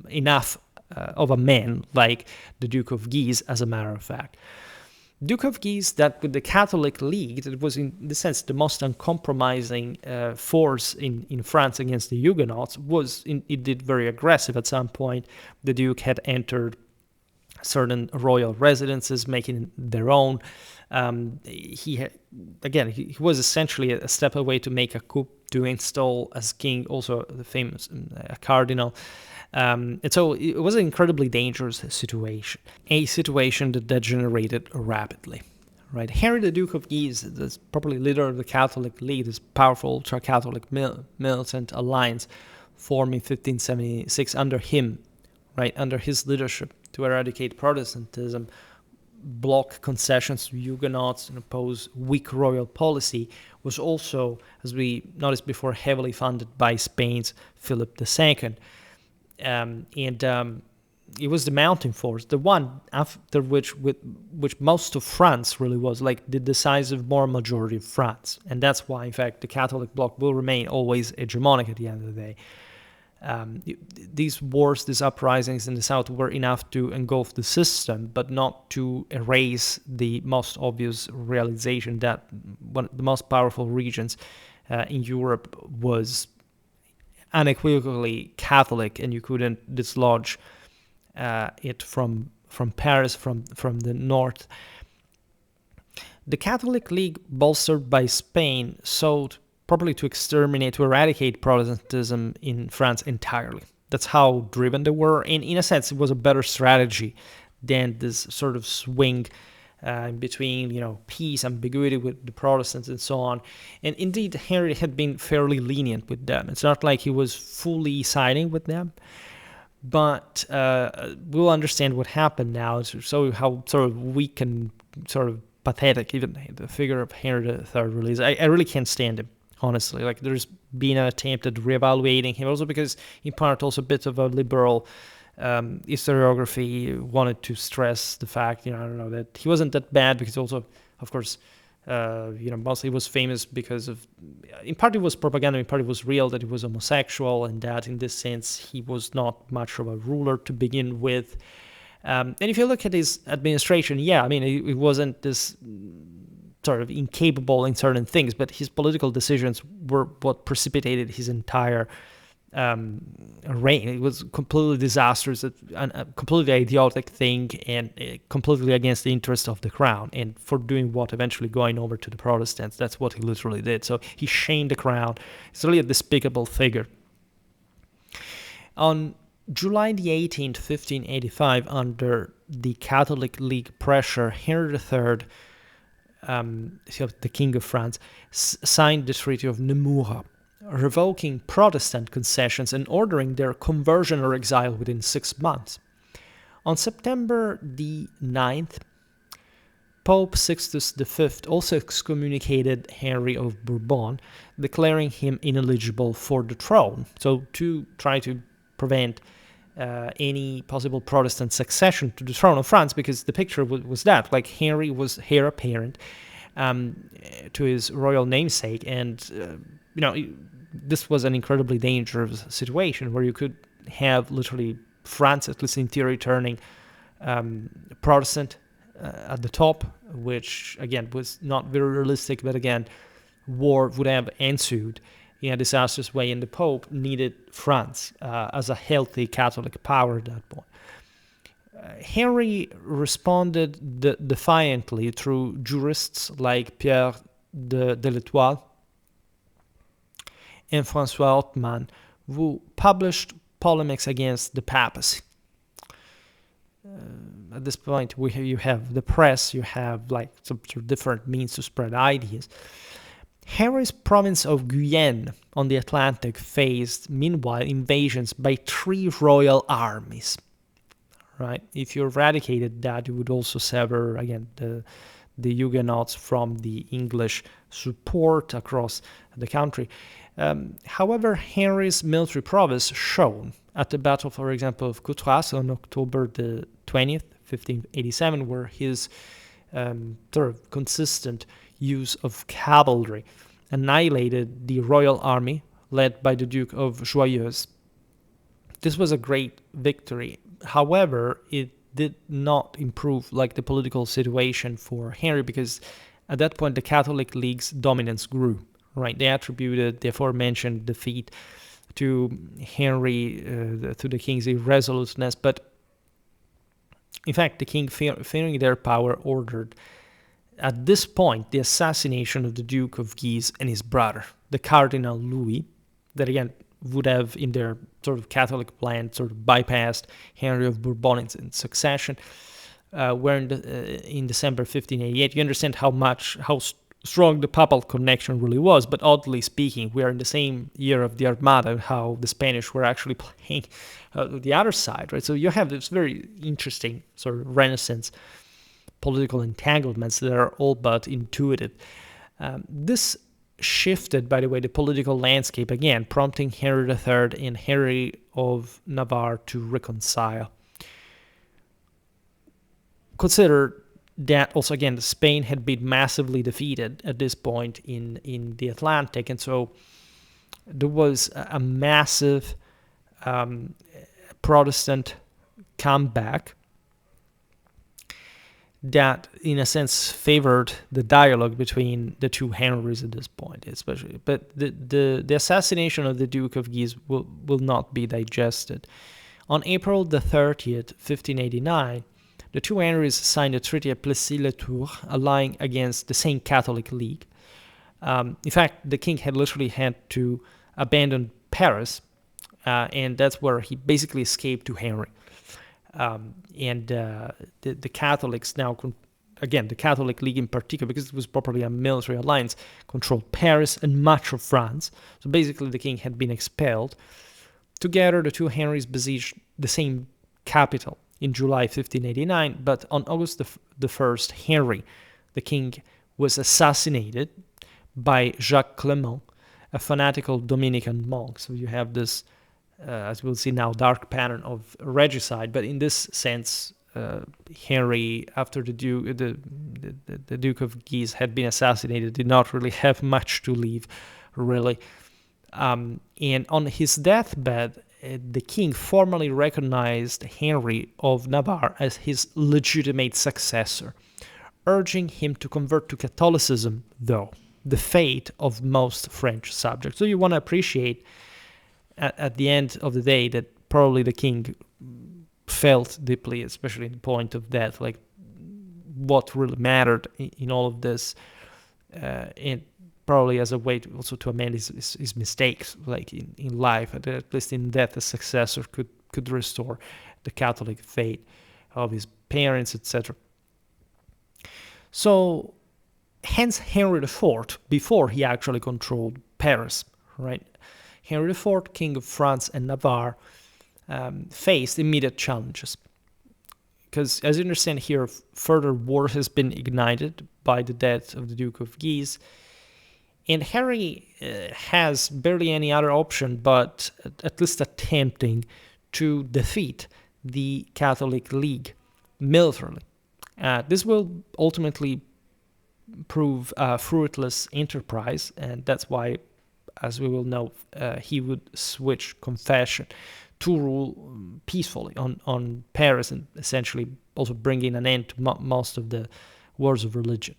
enough of a man like the Duke of Guise, as a matter of fact. Duke of Guise, that with the Catholic League, that was in the sense the most uncompromising force in France against the Huguenots, it did very aggressive at some point. The Duke had entered certain royal residences, making their own. He was essentially a step away to make a coup to install as king also the famous cardinal. And so it was an incredibly dangerous situation, a situation that degenerated rapidly. Right, Henry the Duke of Guise, the probably leader of the Catholic League, this powerful ultra-Catholic militant alliance formed in 1576 under him, right, under his leadership, to eradicate Protestantism, block concessions to Huguenots and oppose weak royal policy, was also, as we noticed before, heavily funded by Spain's Philip II. And it was the mounting force, the one after which most of France really was, like the decisive moral majority of France. And that's why, in fact, the Catholic bloc will remain always hegemonic at the end of the day. These wars, these uprisings in the south were enough to engulf the system, but not to erase the most obvious realization that one of the most powerful regions in Europe was unequivocally Catholic, and you couldn't dislodge it from Paris, from the north. The Catholic League, bolstered by Spain, sought probably to exterminate, to eradicate Protestantism in France entirely. That's how driven they were. And in a sense, it was a better strategy than this sort of swing between, peace, ambiguity with the Protestants, and so on. And indeed, Henry had been fairly lenient with them. It's not like he was fully siding with them, but we'll understand what happened now. So how sort of weak and sort of pathetic even the figure of Henry III really is. I really can't stand him, honestly. Like, there's been an attempt at reevaluating him, also because, in part, also a bit of a liberal historiography wanted to stress the fact, that he wasn't that bad, because also, of course, mostly he was famous because of, in part it was propaganda, in part it was real, that he was homosexual, and that in this sense he was not much of a ruler to begin with. And if you look at his administration, it wasn't this sort of incapable in certain things, but his political decisions were what precipitated his entire reign. It was completely disastrous, a completely idiotic thing, and completely against the interest of the crown, and for doing what, eventually going over to the Protestants. That's what he literally did. So he shamed the crown. It's really a despicable figure. On July the 18th, 1585, under the Catholic League pressure, Henry III, the King of France, signed the Treaty of Nemours, revoking Protestant concessions and ordering their conversion or exile within 6 months. On September the 9th, Pope Sixtus V also excommunicated Henry of Bourbon, declaring him ineligible for the throne. So to try to prevent any possible Protestant succession to the throne of France, because the picture was that, like, Henry was heir apparent to his royal namesake, and this was an incredibly dangerous situation where you could have literally France, at least in theory, turning Protestant at the top, which again was not very realistic, but again, war would have ensued in a disastrous way, and the Pope needed France as a healthy Catholic power at that point. Henry responded defiantly through jurists like Pierre de l'Etoile and François Ottman, who published polemics against the papacy. At this point, you have the press, you have like some sort of different means to spread ideas. Henry's province of Guyenne on the Atlantic faced, meanwhile, invasions by 3 royal armies. Right? If you eradicated that, you would also sever, again, the Huguenots from the English support across the country. However, Henry's military prowess shone at the Battle, for example, of Coutras on October the 20th, 1587, where his sort of consistent use of cavalry annihilated the royal army led by the Duke of Joyeuse. This was a great victory. However, it did not improve like the political situation for Henry, because at that point the Catholic League's dominance grew. Right? They attributed the aforementioned defeat to Henry, to the king's irresoluteness, but in fact the king, fearing their power, ordered at this point the assassination of the Duke of Guise and his brother, the Cardinal Louis, that again would have, in their sort of Catholic plan, sort of bypassed Henry of Bourbon in succession. Where in December 1588, you understand how strong the papal connection really was, but oddly speaking, we are in the same year of the Armada, how the Spanish were actually playing the other side, right? So you have this very interesting sort of renaissance political entanglements that are all but intuitive. This shifted, by the way, the political landscape again, prompting Henry III and Henry of Navarre to reconcile. Consider that also, again, Spain had been massively defeated at this point in the Atlantic, and so there was a massive Protestant comeback that, in a sense, favored the dialogue between the two Henrys at this point, especially. But the assassination of the Duke of Guise will not be digested. On April the 30th, 1589, the two Henrys signed a treaty at Plessis-les-Tours, allying against the same Catholic League. In fact, the king had literally had to abandon Paris, and that's where he basically escaped to Henry. The Catholics now, again, the Catholic League in particular, because it was properly a military alliance, controlled Paris and much of France. So basically, the king had been expelled. Together, the two Henrys besieged the same capital in July 1589, but on August the 1st, Henry, the king, was assassinated by Jacques Clement, a fanatical Dominican monk. So you have this, as we'll see now, dark pattern of regicide, but in this sense, Henry, after the Duke of Guise had been assassinated, did not really have much to leave, really. And on his deathbed, the king formally recognized Henry of Navarre as his legitimate successor, urging him to convert to Catholicism, though, the fate of most French subjects. So you want to appreciate at the end of the day that probably the king felt deeply, especially in the point of death, like what really mattered in all of this, and probably as a way also to amend his mistakes, like in life, at least in death, a successor could restore the Catholic faith of his parents, etc. So, hence Henry IV, before he actually controlled Paris, right? Henry IV, King of France and Navarre, faced immediate challenges. Because, as you understand here, further war has been ignited by the death of the Duke of Guise, and Henry has barely any other option but at least attempting to defeat the Catholic League militarily. This will ultimately prove a fruitless enterprise, and that's why, as we will know, he would switch confession to rule peacefully on Paris and essentially also bringing an end to most of the wars of religion.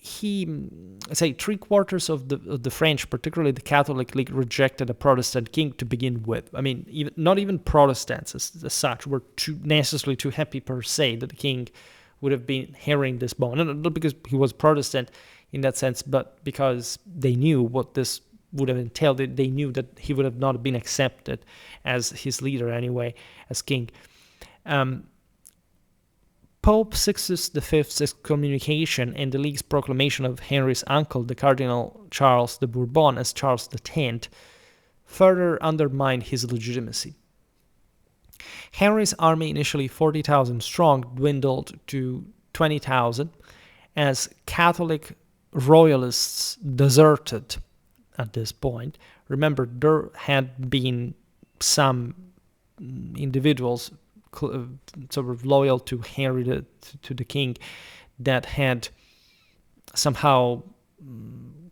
Three-quarters of the French, particularly the Catholic League, rejected a Protestant king to begin with. I mean, not even Protestants as such were necessarily too happy per se that the king would have been herring this bone. Not because he was Protestant in that sense, but because they knew what this would have entailed. They knew that he would have not been accepted as his leader anyway, as king. Pope Sixtus V's excommunication and the League's proclamation of Henry's uncle, the Cardinal Charles de Bourbon, as Charles X, further undermined his legitimacy. Henry's army, initially 40,000 strong, dwindled to 20,000 as Catholic royalists deserted at this point. Remember, there had been some individuals sort of loyal to Henry, to the king, that had somehow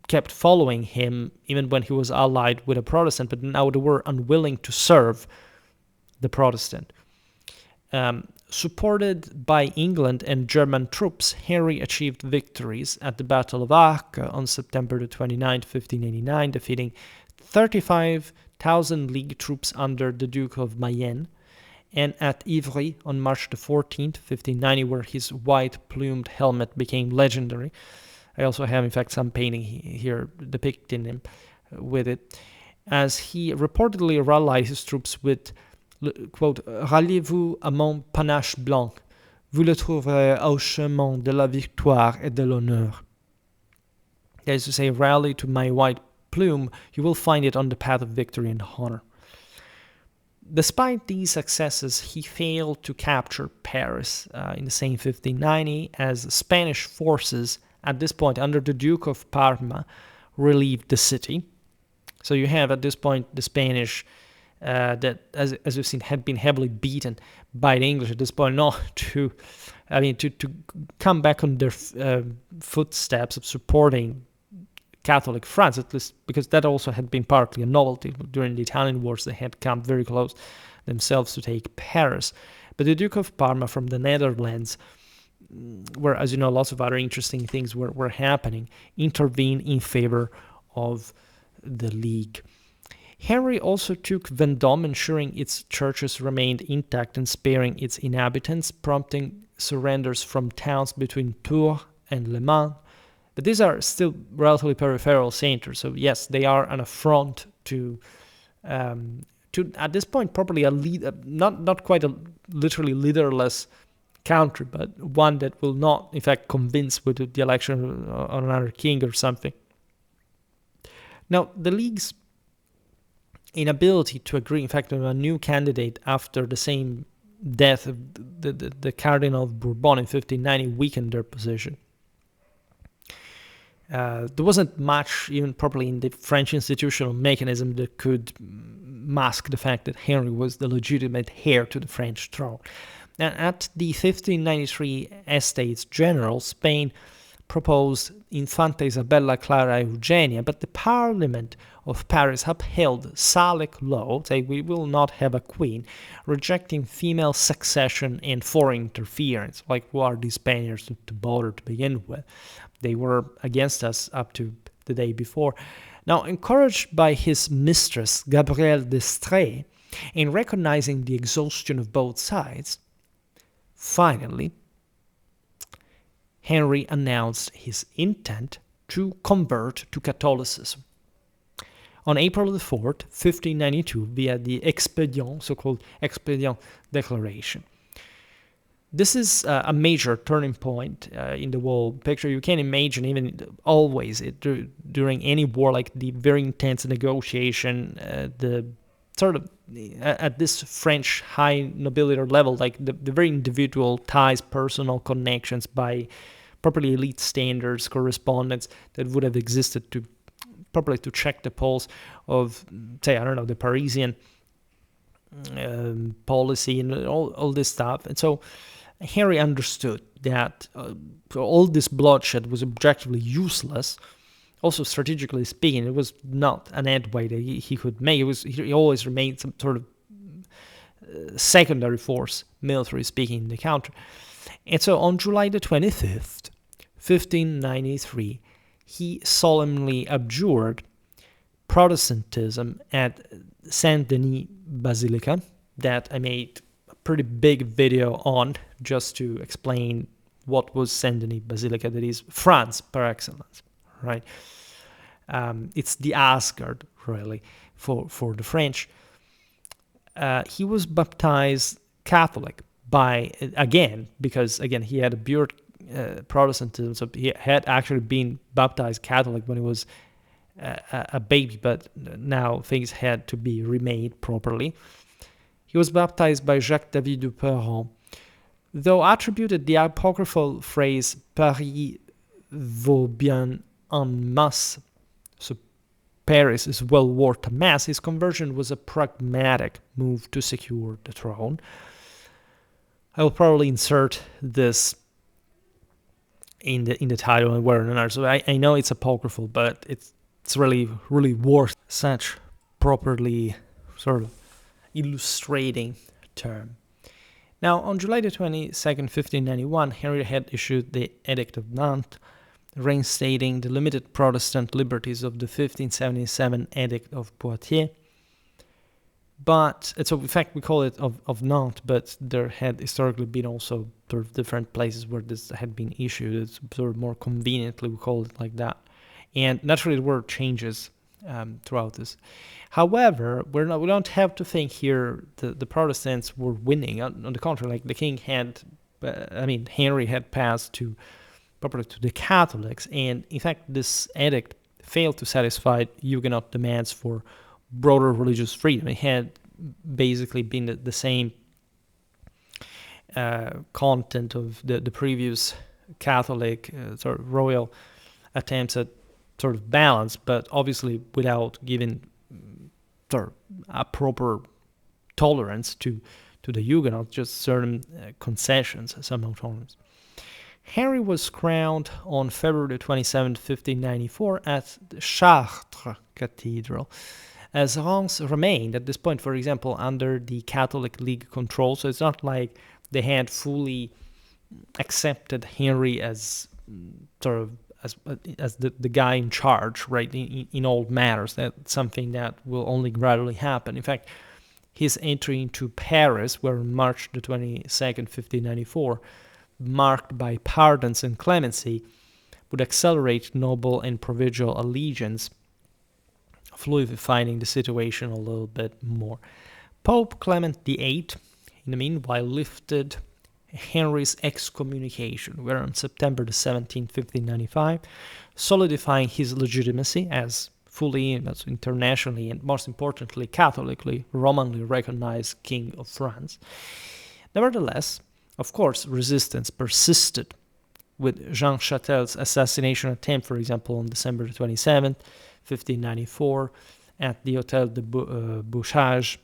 kept following him even when he was allied with a Protestant, but now they were unwilling to serve the Protestant. Supported by England and German troops, Henry achieved victories at the Battle of Arques on September the 29th, 1589, defeating 35,000 League troops under the Duke of Mayenne, and at Ivry on March the 14th, 1590, where his white-plumed helmet became legendary. I also have, in fact, some painting here depicting him with it, as he reportedly rallied his troops with, quote, "Ralliez-vous à mon panache blanc, vous le trouverez au chemin de la victoire et de l'honneur." That is to say, rally to my white plume, you will find it on the path of victory and honor. Despite these successes, he failed to capture Paris in the same 1590, as Spanish forces at this point under the Duke of Parma relieved the city. So you have at this point the Spanish that, as we've seen, had been heavily beaten by the English at this point, not to, to come back on their footsteps of supporting Catholic France, at least because that also had been partly a novelty. During the Italian wars, they had come very close themselves to take Paris. But the Duke of Parma from the Netherlands, where, as you know, lots of other interesting things were happening, intervened in favor of the League. Henry also took Vendôme, ensuring its churches remained intact and sparing its inhabitants, prompting surrenders from towns between Tours and Le Mans. But these are still relatively peripheral centers, so yes, they are an affront to at this point probably not quite a literally leaderless country, but one that will not, in fact, convince with the election of another king or something. Now, the League's inability to agree, in fact, on a new candidate after the same death of the Cardinal of Bourbon in 1590 weakened their position. There wasn't much, even properly, in the French institutional mechanism that could mask the fact that Henry was the legitimate heir to the French throne. And at the 1593 Estates General, Spain proposed Infanta Isabella Clara Eugenia, but the Parliament of Paris upheld Salic law, saying we will not have a queen, rejecting female succession and foreign interference. Like, who are these Spaniards to bother to begin with? They were against us up to the day before. Now, encouraged by his mistress, Gabrielle d'Estrées, in recognizing the exhaustion of both sides, finally, Henry announced his intent to convert to Catholicism. On April the 4th, 1592, via the Expedient, so-called Expedient Declaration. This is a major turning point in the whole picture. You can imagine, even always, during any war, like the very intense negotiation, the sort of, at this French high nobility level, like the very individual ties, personal connections by properly elite standards, correspondence that would have existed to properly to check the pulse of, say, I don't know, the Parisian policy and all this stuff. And so Henry understood that all this bloodshed was objectively useless. Also, strategically speaking, it was not an headway that he could make. He always remained some sort of secondary force, military speaking, in the country. And so on July the 25th, 1593, he solemnly abjured Protestantism at Saint-Denis Basilica, that I made a pretty big video on, just to explain what was Saint-Denis Basilica, that is France par excellence, right? It's the Asgard, really, for the French. He was baptized Catholic because he had abjured Protestantism, so he had actually been baptized Catholic when he was a baby, but now things had to be remade properly. He was baptized by Jacques David de Perron, though attributed the apocryphal phrase Paris vaut bien un masse, so Paris is well worth a mass. His conversion was a pragmatic move to secure the throne. I will probably insert this in the title and where and another. So I know it's apocryphal, but it's really, really worth such properly sort of illustrating term. Now, on July the 22nd, 1591, Henry had issued the Edict of Nantes, reinstating the limited Protestant liberties of the 1577 Edict of Poitiers. But, so in fact we call it of Nantes, but there had historically been also sort of different places where this had been issued. It's sort of more conveniently we call it like that. And naturally there were changes throughout this. However, we don't have to think here the Protestants were winning. On the contrary, like the king had, Henry had passed properly to the Catholics, and in fact this edict failed to satisfy Huguenot demands for broader religious freedom. It had basically been the same content of the previous Catholic sort of royal attempts at sort of balance, but obviously without giving sort of a proper tolerance to the Huguenots, just certain concessions, some autonomies. Henry was crowned on February 27, 1594 at the Chartres Cathedral, as Reims remained at this point, for example, under the Catholic League control. So it's not like they had fully accepted Henry as sort of as the guy in charge, right, in all matters. That's something that will only gradually happen. In fact, his entry into Paris, where on March the 22nd, 1594, marked by pardons and clemency, would accelerate noble and provincial allegiance, fluidifying the situation a little bit more. Pope Clement VIII, in the meanwhile, lifted Henry's excommunication, where on September the 17th, 1595, solidifying his legitimacy as fully internationally and most importantly Catholically, Romanly recognized King of France. Nevertheless, of course, resistance persisted, with Jean Chatel's assassination attempt, for example, on December 27th, 1594, at the Hôtel de Bouchage,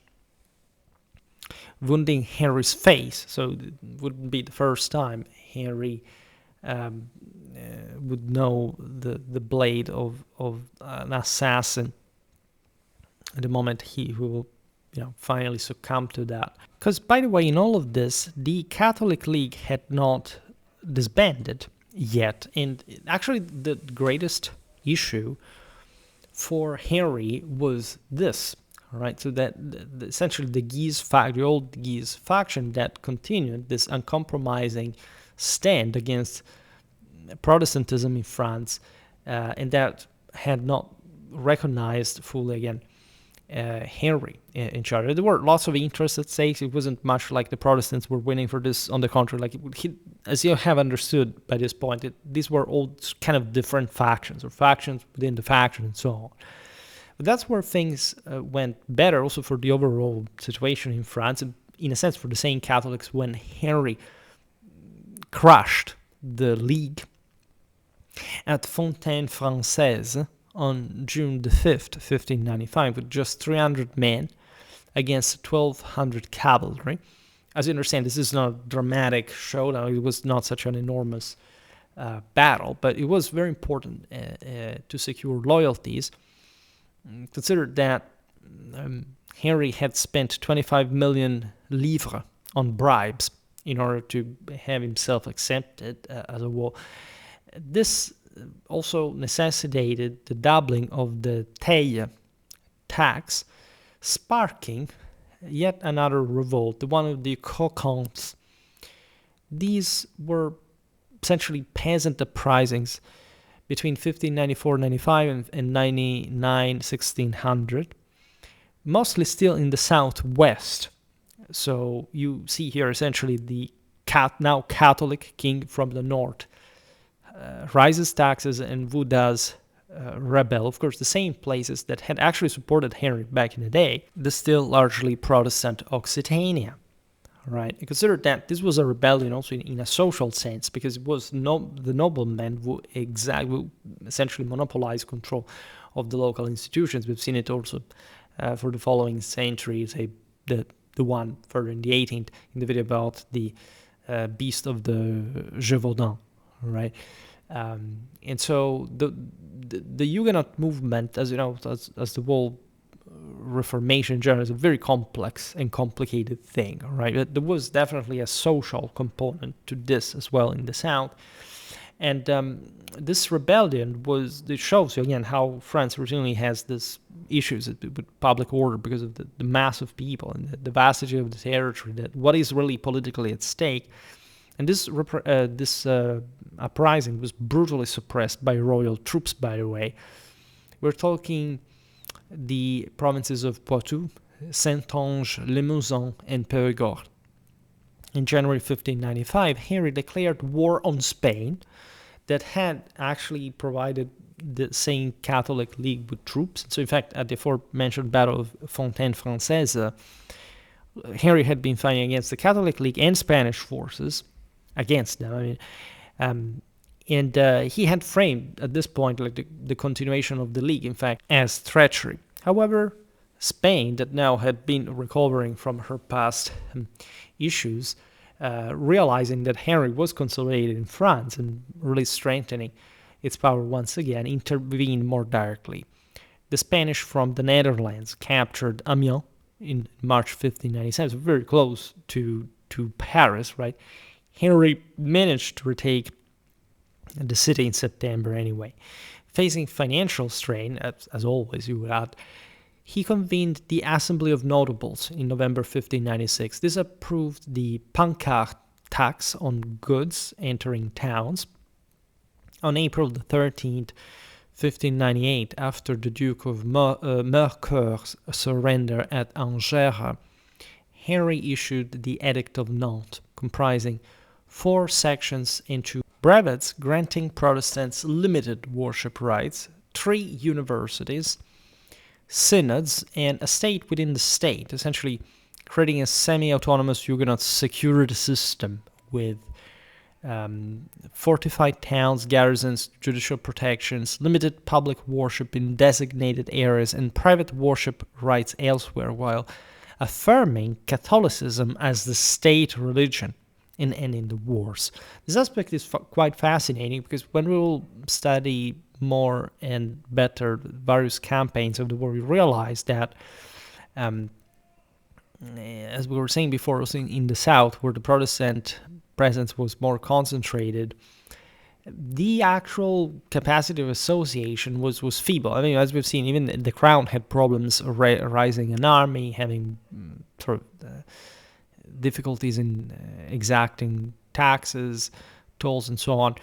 wounding Henry's face. So it wouldn't be the first time Henry would know the blade of an assassin at the moment he will finally succumb to that. Because, by the way, in all of this, the Catholic League had not disbanded yet. And actually, the greatest issue for Henry was this, right? So that essentially the old Guise faction that continued this uncompromising stand against Protestantism in France, and that had not recognized fully again Henry in charge. There were lots of interests at stake. It wasn't much like the Protestants were winning for this. On the contrary, as you have understood by this point, these were all kind of different factions, or factions within the faction, and so on. But that's where things went better, also for the overall situation in France, and in a sense for the same Catholics, when Henry crushed the League at Fontaine Française on June the 5th, 1595, with just 300 men against 1,200 cavalry. As you understand, this is not a dramatic showdown. It was not such an enormous battle, but it was very important to secure loyalties. Consider that Henry had spent 25 million livres on bribes in order to have himself accepted as a wall. This also necessitated the doubling of the taille tax, sparking yet another revolt, the one of the coquins. These were essentially peasant uprisings between 1594-95 and 99-1600, mostly still in the southwest. So you see here essentially the now Catholic king from the north rises taxes, and Vaudois rebel. Of course, the same places that had actually supported Henry back in the day, the still largely Protestant Occitania. Right? And consider that this was a rebellion also in a social sense, because it was the noblemen who essentially monopolized control of the local institutions. We've seen it also for the following century, say the one further in the 18th, in the video about the beast of the Gévaudan, right? And so the Huguenot movement, as you know, as the whole Reformation in general, is a very complex and complicated thing, right? But there was definitely a social component to this as well in the South. And this rebellion it shows you again how France routinely has these issues with public order because of the mass of people and the vastity of the territory, that what is really politically at stake. And this uprising was brutally suppressed by royal troops, by the way. We're talking the provinces of Poitou, Saintonge, Limousin, and Périgord. In January 1595, Henry declared war on Spain, that had actually provided the same Catholic League with troops. So in fact, at the aforementioned Battle of Fontaine Française, Henry had been fighting against the Catholic League and Spanish forces, against them. And he had framed at this point like the continuation of the League, in fact, as treachery. However, Spain, that now had been recovering from her past issues, realizing that Henry was consolidated in France and really strengthening its power once again, intervened more directly. The Spanish from the Netherlands captured Amiens in March 1597, so very close to Paris, right? Henry managed to retake the city in September anyway. Facing financial strain, as always you would add, he convened the Assembly of Notables in November 1596. This approved the pancart tax on goods entering towns. On April the 13th, 1598, after the Duke of Mercoeur's surrender at Angers, Henry issued the Edict of Nantes, comprising 4 sections into brevets granting Protestants limited worship rights, 3 universities, synods, and a state within the state, essentially creating a semi-autonomous Huguenot security system with fortified towns, garrisons, judicial protections, limited public worship in designated areas, and private worship rights elsewhere, while affirming Catholicism as the state religion in ending the wars. This aspect is quite fascinating because when we will study more and better various campaigns of the war, we realize that, as we were saying before, also in the South, where the Protestant presence was more concentrated, the actual capacity of association was feeble. I mean, as we've seen, even the crown had problems raising an army, having sort of difficulties in exacting taxes, tolls, and so on.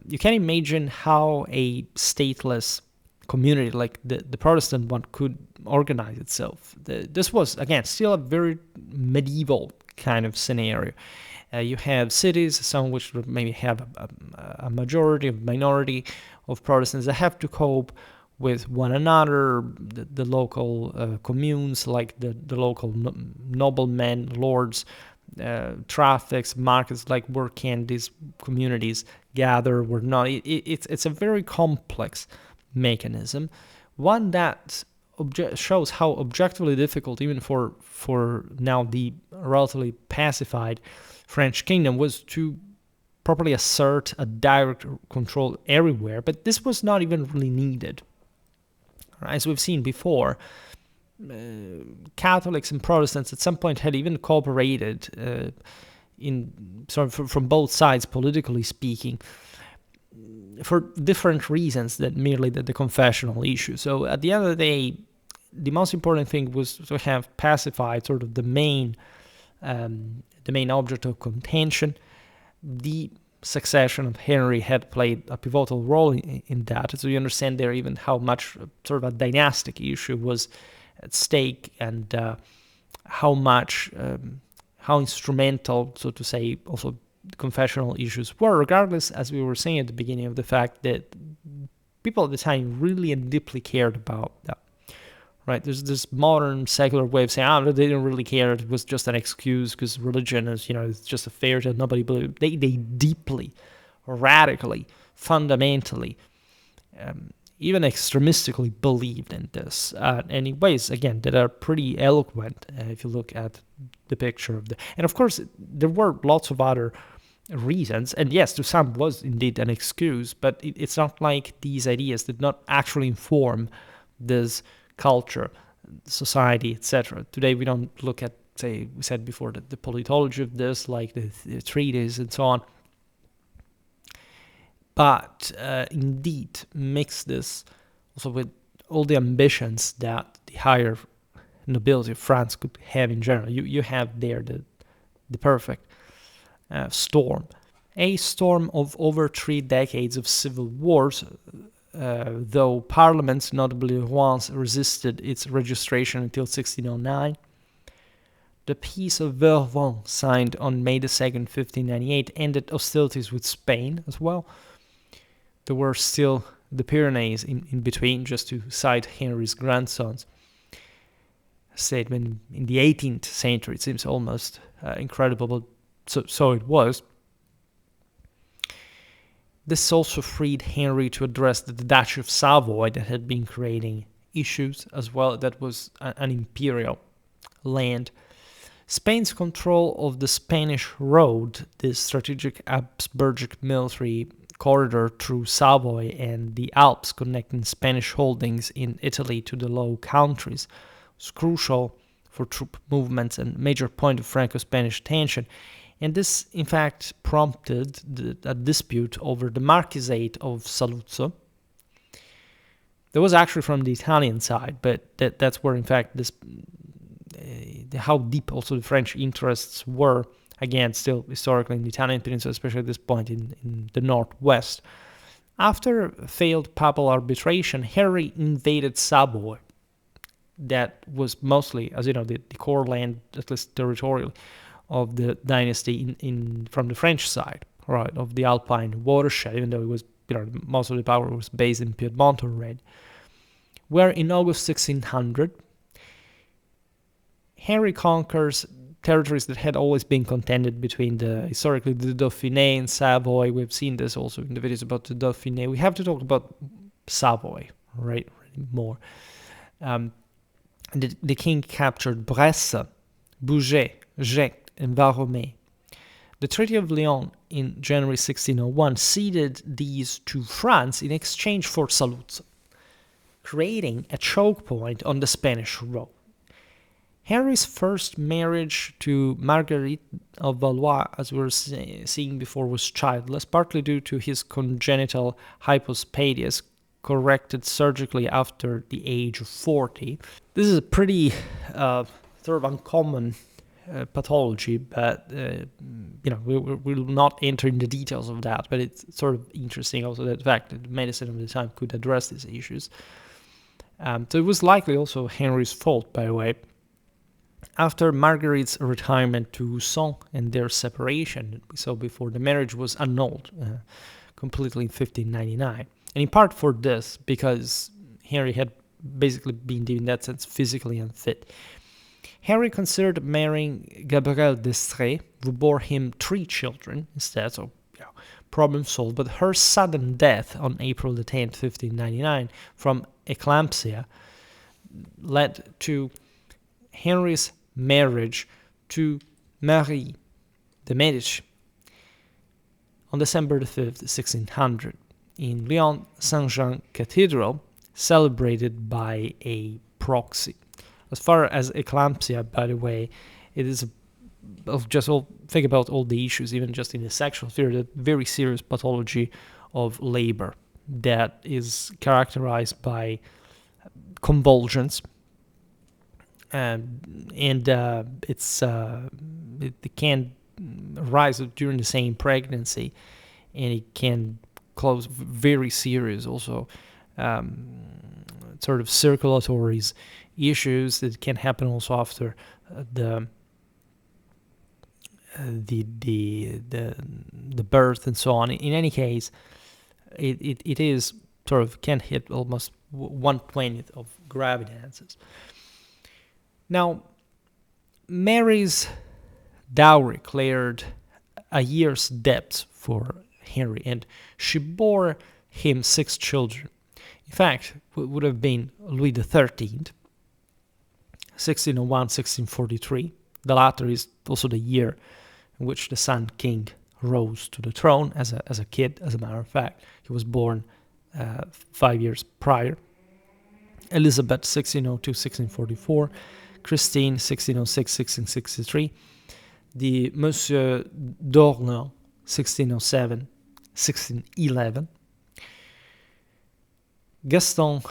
You can imagine how a stateless community like the Protestant one could organize itself. This was, again, still a very medieval kind of scenario. You have cities, some which maybe have a majority, a minority of Protestants that have to cope with one another, the local communes, like the local noblemen, lords, traffics, markets, like where can these communities gather, where not. It's a very complex mechanism, one that shows how objectively difficult, even for now the relatively pacified French kingdom, was to properly assert a direct control everywhere, but this was not even really needed. As we've seen before, Catholics and Protestants at some point had even cooperated in sort of from both sides, politically speaking, for different reasons than merely the confessional issue. So at the end of the day, the most important thing was to have pacified sort of the main object of contention. The succession of Henry had played a pivotal role in that. So you understand there even how much sort of a dynastic issue was at stake, and how instrumental, so to say, also confessional issues were, regardless, as we were saying at the beginning, of the fact that people at the time really and deeply cared about that. Right? There's this modern secular way of saying, they didn't really care. It was just an excuse because religion is, it's just a fairy tale. Nobody believed. They deeply, radically, fundamentally, even extremistically believed in this. And in ways, again, that are pretty eloquent if you look at the picture of and of course, there were lots of other reasons. And yes, to some was indeed an excuse, but it's not like these ideas did not actually inform this culture, society, etc. Today we don't look at, say, we said before, the politology of this, like the treatise and so on, but indeed mix this also with all the ambitions that the higher nobility of France could have in general. You have there the perfect storm, a storm of over 3 decades of civil wars. Though parliaments, notably Rouen, resisted its registration until 1609. The Peace of Bourbon, signed on May 2nd, 1598, ended hostilities with Spain as well. There were still the Pyrenees in between, just to cite Henry's grandson's statement in the 18th century. It seems almost incredible, but so it was. This also freed Henry to address the Duchy of Savoy that had been creating issues as well. That was an imperial land. Spain's control of the Spanish Road, this strategic Habsburgic military corridor through Savoy and the Alps connecting Spanish holdings in Italy to the Low Countries, was crucial for troop movements and major point of Franco-Spanish tension. And this, in fact, prompted a dispute over the Marquisate of Saluzzo. That was actually from the Italian side, but that's where, in fact, this how deep also the French interests were, again, still historically in the Italian peninsula, especially at this point in the northwest. After failed papal arbitration, Henry invaded Savoy. That was mostly, as you know, the core land, at least territorially, of the dynasty from the French side, right, of the Alpine watershed, even though it was, most of the power was based in Piedmont already. Where in August 1600, Henry conquers territories that had always been contended between historically the Dauphiné and Savoy. We've seen this also in the videos about the Dauphiné. We have to talk about Savoy, right, more. The king captured Bresse, Bougé, Gex, and Varomé. The Treaty of Lyon in January 1601 ceded these to France in exchange for Saluzzo, creating a choke point on the Spanish road. Henry's first marriage to Marguerite of Valois, as we were seeing before, was childless, partly due to his congenital hypospadias, corrected surgically after the age of 40. This is a pretty sort of uncommon pathology, but we will not enter in the details of that, but it's sort of interesting also the fact that medicine of the time could address these issues. So it was likely also Henry's fault, by the way. After Marguerite's retirement to Rousson and their separation, we saw before, the marriage was annulled completely in 1599. And in part for this, because Henry had basically been, in that sense, physically unfit. Henry considered marrying Gabrielle d'Estrées, who bore him 3 children instead, so problem solved. But her sudden death on April the 10th, 1599, from eclampsia, led to Henry's marriage to Marie de Medici on December the 5th, 1600, in Lyon Saint-Jean Cathedral, celebrated by a proxy. As far as eclampsia, by the way, it is think about all the issues, even just in the sexual sphere, the very serious pathology of labor that is characterized by convulsions, and it can rise during the same pregnancy, and it can cause very serious also sort of circulatory issues that can happen also after the birth and so on. In any case, it is sort of can hit almost 1/20 of gravidances. Now, Mary's dowry cleared a year's debt for Henry, and she bore him 6 children. In fact, it would have been Louis XIII, 1601, 1643. The latter is also the year in which the Sun King rose to the throne as a kid, as a matter of fact. He was born 5 years prior. Elizabeth, 1602, 1644. Christine, 1606, 1663. The Monsieur d'Orléans, 1607, 1611. Gaston,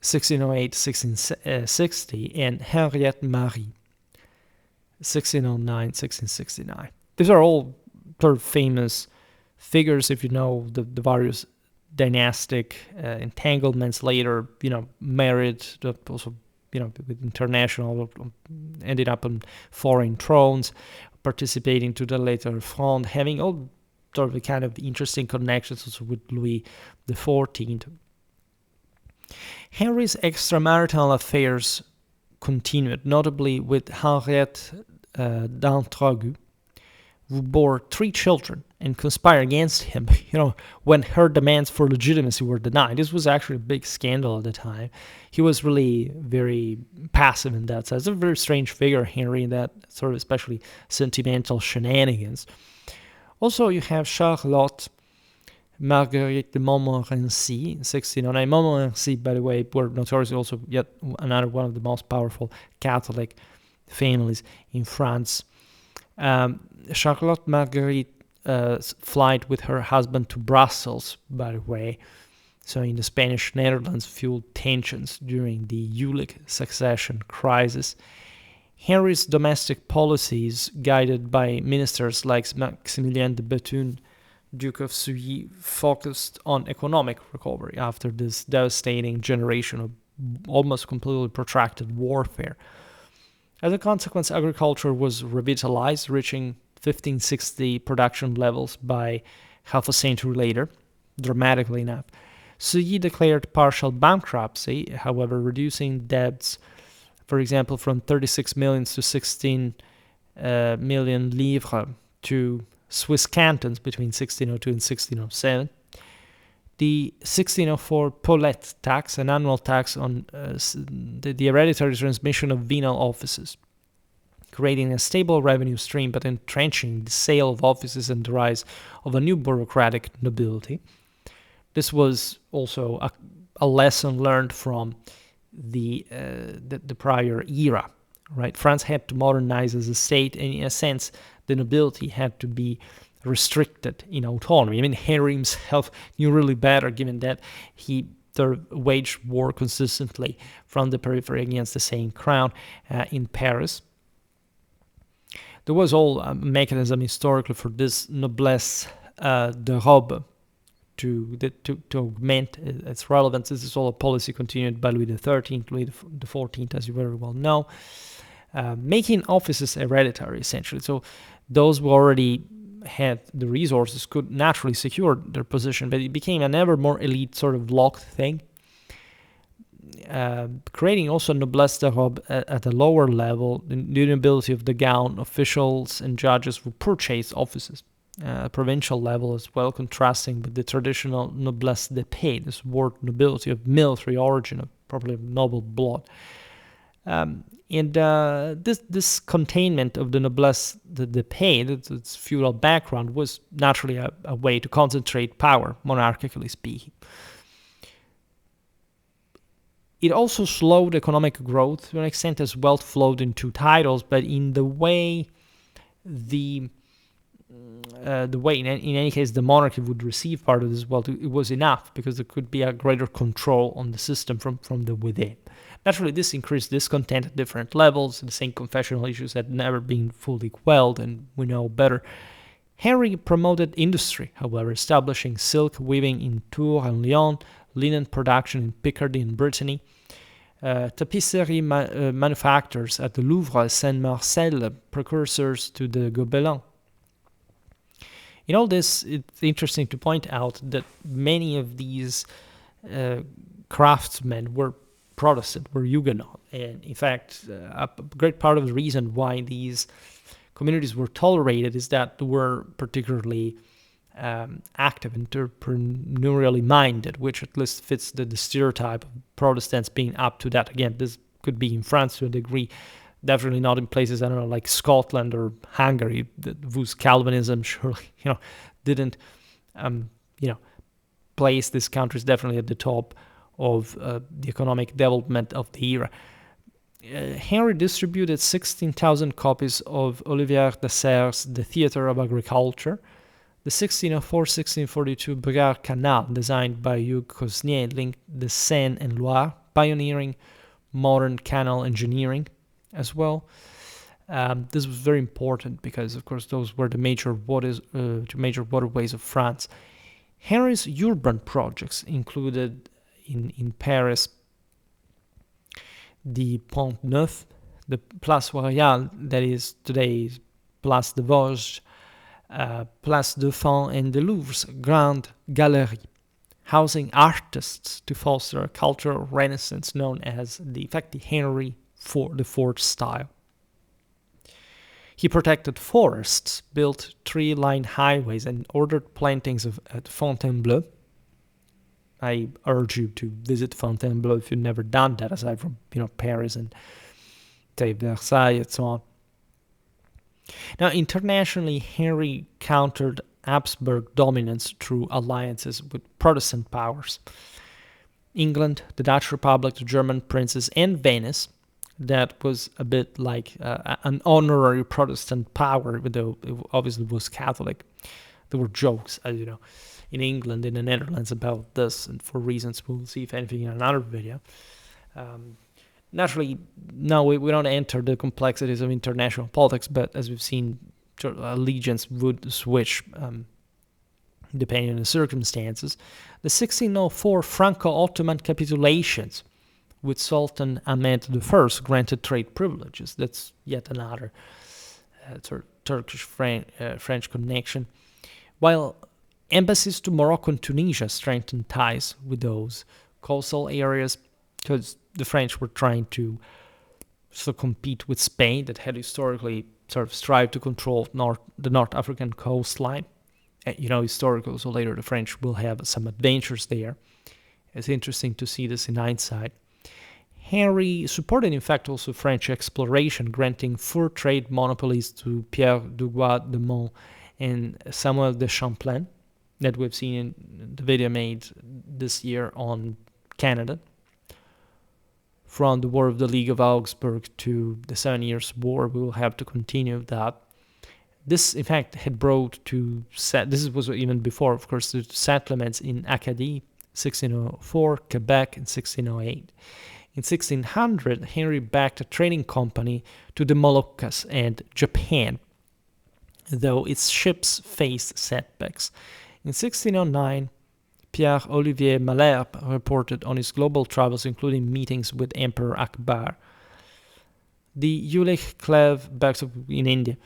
1608, 1660, and Henriette Marie, 1609, 1669. These are all sort of famous figures, if you know the various dynastic entanglements later, married, also, with international, ended up on foreign thrones, participating to the later Fronde, having all sort of a kind of interesting connections also with Louis XIV. Henry's extramarital affairs continued, notably with Henriette d'Entragues, who bore 3 children and conspired against him, when her demands for legitimacy were denied. This was actually a big scandal at the time. He was really very passive in that sense. A very strange figure, Henry, in that sort of especially sentimental shenanigans. Also, you have Charlotte Marguerite de Montmorency in 1609. Montmorency, by the way, were notoriously also yet another one of the most powerful Catholic families in France. Charlotte Marguerite flight with her husband to Brussels, by the way, so in the Spanish Netherlands, fueled tensions during the Jülich succession crisis. Henry's domestic policies, guided by ministers like Maximilien de Bethune, Duke of Sully, focused on economic recovery after this devastating generation of almost completely protracted warfare. As a consequence, agriculture was revitalized, reaching 1560 production levels by half a century later, dramatically enough. Sully declared partial bankruptcy, however, reducing debts, for example, from 36 million to 16 million livres to Swiss cantons between 1602 and 1607. The 1604 Paulette tax, an annual tax on the hereditary transmission of venal offices, creating a stable revenue stream but entrenching the sale of offices and the rise of a new bureaucratic nobility. This was also a lesson learned from the prior era, right? France had to modernize as a state, and in a sense, the nobility had to be restricted in autonomy. I mean, Henry himself knew really better, given that he waged war consistently from the periphery against the same crown in Paris. There was all a mechanism historically for this noblesse de robe to augment its relevance. This is all a policy continued by Louis XIII, Louis XIV, as you very well know, making offices hereditary, essentially. So those who already had the resources could naturally secure their position, but it became an ever more elite sort of locked thing, creating also noblesse de robe at a lower level, the nobility of the gown, officials and judges who purchased offices. Provincial level as well, contrasting with the traditional noblesse de pays, this word nobility of military origin, of probably noble blood. This containment of the noblesse de pays, its feudal background, was naturally a way to concentrate power, monarchically speaking. It also slowed economic growth to an extent as wealth flowed into titles, but in the way in any case the monarchy would receive part of this wealth, it was enough because there could be a greater control on the system from the within. Naturally, this increased discontent at different levels. The same confessional issues had never been fully quelled, and we know better. Henry promoted industry, however, establishing silk weaving in Tours and Lyon, linen production in Picardy and Brittany, tapisserie manufactures at the Louvre, Saint-Marcel, precursors to the Gobelins. In all this, it's interesting to point out that many of these craftsmen were Protestant, were Huguenot. And in fact, a great part of the reason why these communities were tolerated is that they were particularly active, entrepreneurially minded, which at least fits the stereotype of Protestants being up to that. Again, this could be in France to a degree, definitely not in places, I don't know, like Scotland or Hungary, whose Calvinism surely, didn't, place these countries definitely at the top of the economic development of the era. Henry distributed 16,000 copies of Olivier Dasser's The Theatre of Agriculture. The 1604-1642 Brigard Canal, designed by Hugues Cosnier, linked the Seine and Loire, pioneering modern canal engineering as well. This was very important because, of course, those were the major waterways of France. Henry's urban projects included in Paris the Pont Neuf, the Place Royale, that is today's Place des Vosges, Place Dauphine, and the Louvre's Grande Galerie. housing artists to foster a cultural renaissance known as the Henry IV style. He protected forests, built tree-lined highways, and ordered plantings at Fontainebleau. I urge you to visit Fontainebleau if you've never done that, aside from Paris and say Versailles and so on. Now, internationally, Henry countered Habsburg dominance through alliances with Protestant powers. England, the Dutch Republic, the German princes, and Venice, that was a bit like an honorary Protestant power, though it obviously was Catholic. There were jokes, as you know, in England, in the Netherlands about this, and for reasons we'll see if anything in another video. Naturally, no, we don't enter the complexities of international politics, but as we've seen, allegiance would switch depending on the circumstances. The 1604 Franco-Ottoman capitulations with Sultan Ahmed I granted trade privileges. That's yet another Turkish-French connection. While embassies to Morocco and Tunisia strengthened ties with those coastal areas, because the French were trying to compete with Spain, that had historically strived to control the North African coastline. Historical, so later the French will have some adventures there. It's interesting to see this in hindsight. Henry supported, in fact, also French exploration, granting fur trade monopolies to Pierre Dubois de Monts and Samuel de Champlain, that we've seen in the video made this year on Canada. From the War of the League of Augsburg to the 7 Years' War, we will have to continue that. This, in fact, had brought to this was even before, of course, the settlements in Acadie, 1604, Quebec in 1608. In 1600, Henry backed a trading company to the Moluccas and Japan, though its ships faced setbacks. In 1609, Pierre-Olivier Malherbe reported on his global travels, including meetings with Emperor Akbar. The Ulugh-Clev in India,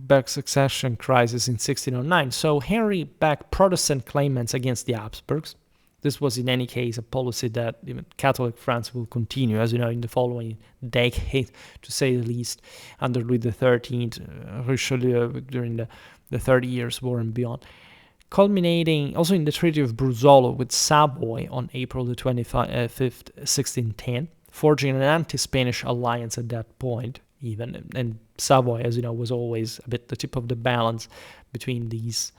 back succession crisis in 1609. So Henry backed Protestant claimants against the Habsburgs. This was, in any case, a policy that even Catholic France will continue, as you know, in the following decade, to say the least, under Louis XIII, Richelieu during the 30 Years' War and beyond. Culminating also in the Treaty of Bruzzolo with Savoy on April the 25th, 1610, forging an anti-Spanish alliance at that point, even. And Savoy, as you know, was always a bit the tip of the balance between these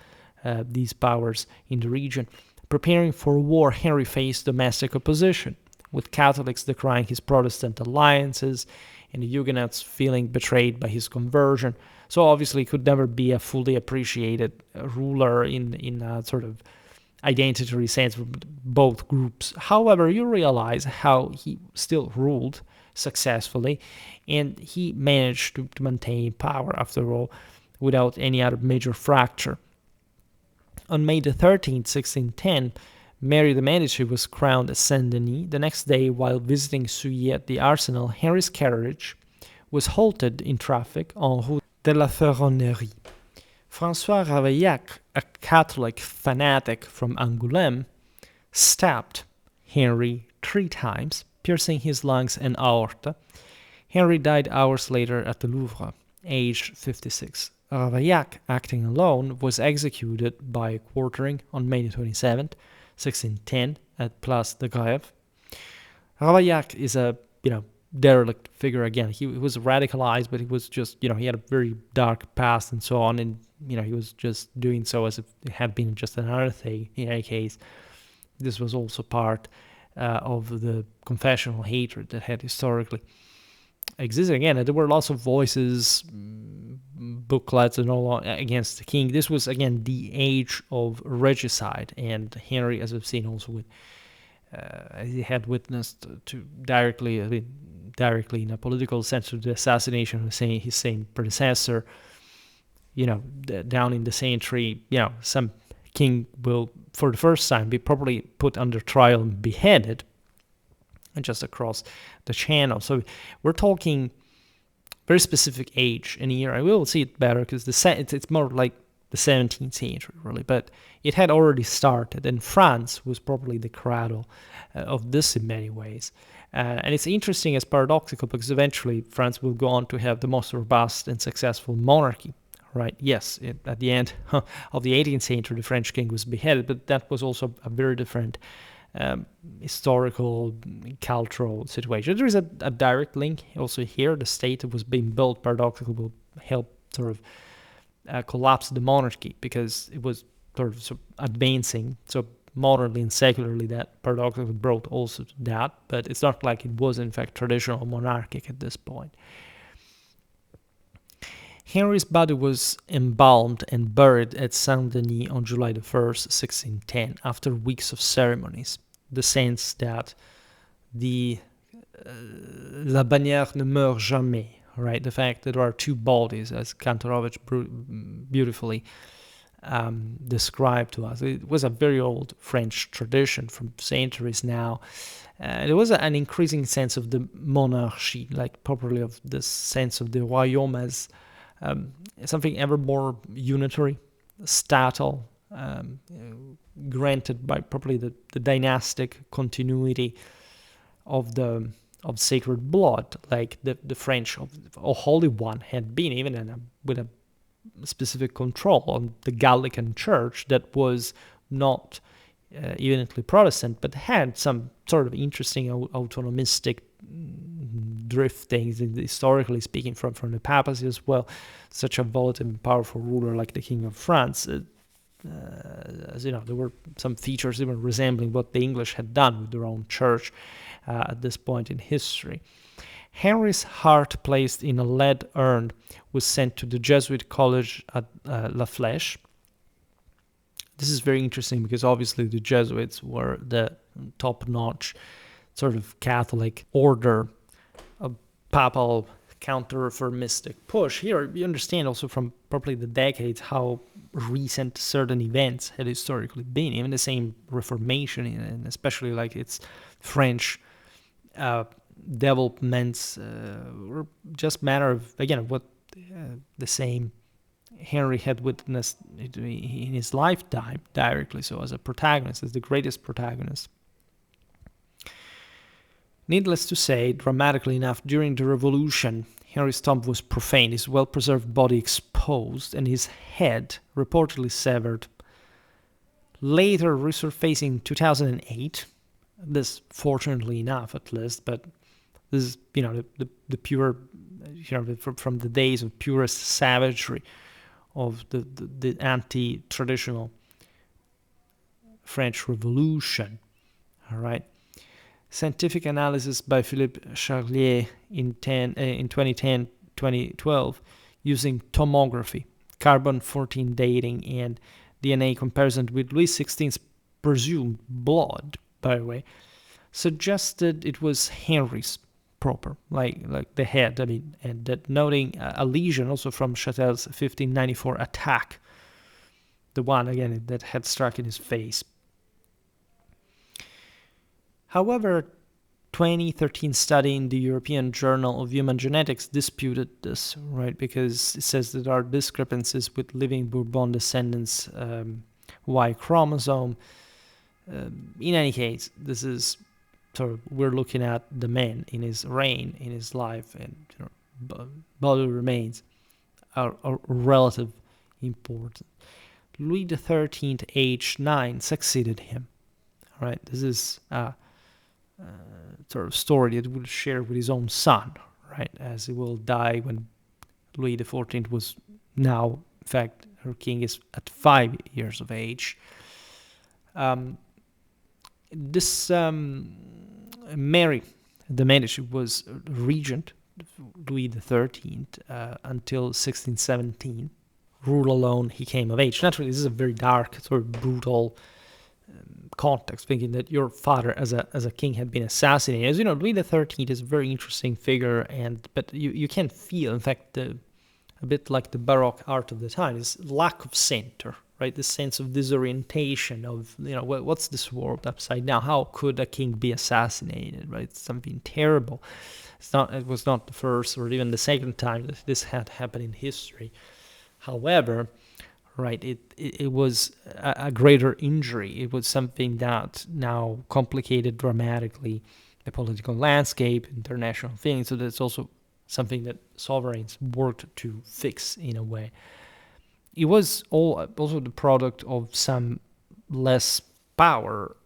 powers in the region. Preparing for war, Henry faced domestic opposition, with Catholics decrying his Protestant alliances and the Huguenots feeling betrayed by his conversion. So obviously he could never be a fully appreciated ruler in a sort of identity sense for both groups. However, you realize how he still ruled successfully, and he managed to maintain power, after all, without any other major fracture. On May the 13th, 1610, Mary de Medici was crowned at Saint-Denis. The next day, while visiting Souilly at the arsenal, Henry's carriage was halted in traffic en route de la Ferronnerie. François Ravaillac, a Catholic fanatic from Angoulême, stabbed Henry 3 times, piercing his lungs and aorta. Henry died hours later at the Louvre, aged 56. Ravaillac, acting alone, was executed by quartering on May 27, 1610, at Place de Grève. Ravaillac is a, derelict figure again. He was radicalized, but he was just, he had a very dark past and so on, and, he was just doing so as if it had been just another thing. In any case, this was also part of the confessional hatred that had historically existed. Again, there were lots of voices, booklets and all against the king. This was, again, the age of regicide, and Henry, as we've seen also with he had witnessed to directly in a political sense, to the assassination of his same predecessor. Down in the century, some king will, for the first time, be properly put under trial and beheaded, and just across the channel. So we're talking very specific age and year. I will see it better because it's more like the 17th century, really, but it had already started, and France was probably the cradle of this in many ways. And it's interesting as paradoxical because eventually France will go on to have the most robust and successful monarchy, right? Yes, at the end of the 18th century, the French king was beheaded, but that was also a very different historical, cultural situation. There is a direct link also here. The state that was being built paradoxically will help sort of collapse the monarchy because it was sort of advancing so modernly and secularly that paradoxically brought also to that, but it's not like it was in fact traditional monarchic at this point. Henry's body was embalmed and buried at Saint-Denis on July the 1st, 1610, after weeks of ceremonies. The sense that the la bannière ne meurt jamais, right? The fact that there are two bodies, as Kantorowicz beautifully described to us. It was a very old French tradition from centuries now. There was an increasing sense of the monarchy, like properly of the sense of the royaume as something ever more unitary, statal, granted by probably the dynastic continuity of sacred blood, like the French of Holy One had been, even with a specific control on the Gallican Church that was not evidently Protestant, but had some sort of interesting autonomistic drifting, historically speaking, from the papacy as well. Such a volatile and powerful ruler like the King of France, as you know, there were some features even resembling what the English had done with their own church at this point in history. Henry's heart, placed in a lead urn, was sent to the Jesuit college at La Flèche. This is very interesting because obviously the Jesuits were the top-notch sort of Catholic order, a papal counter-reformistic push. Here you understand also from probably the decades how recent certain events had historically been. Even the same Reformation, and especially like its French developments were just matter of, again, what the same Henry had witnessed in his lifetime directly, so as a protagonist, as the greatest protagonist. Needless to say, dramatically enough, during the Revolution, Henry's tomb was profaned, his well-preserved body exposed, and his head reportedly severed. Later resurfacing in 2008, this fortunately enough at least, but this is, the pure, from the days of purest savagery of the anti-traditional French Revolution, all right? Scientific analysis by Philippe Charlier in 2010-2012 using tomography, carbon-14 dating, and DNA comparison with Louis XVI's presumed blood, by the way, suggested it was Henry's proper, like the head, and that noting a lesion also from Chatel's 1594 attack, the one, again, that had struck in his face. However, 2013 study in the European Journal of Human Genetics disputed this, right? Because it says that there are discrepancies with living Bourbon descendants' Y chromosome. In any case, this is sort of, we're looking at the man in his reign, in his life, and bodily remains are relative importance. Louis XIII, age 9, succeeded him. All right, this is sort of story that we'll share with his own son, right, as he will die when Louis XIV was now, in fact, her king is at 5 years of age. This Mary de Medici was regent, Louis XIII, until 1617. Rule alone, he came of age. Naturally, this is a very dark, sort of brutal context, thinking that your father as a king had been assassinated. As you know, Louis XIII is a very interesting figure, but you can feel, in fact, a bit like the Baroque art of the time, is lack of center, right? This sense of disorientation of, what's this world upside down? How could a king be assassinated, right? It's something terrible. It was not the first or even the second time that this had happened in history. However, right? It was a greater injury. It was something that now complicated dramatically the political landscape, international things. So that's also something that sovereigns worked to fix in a way. It was also the product of some less power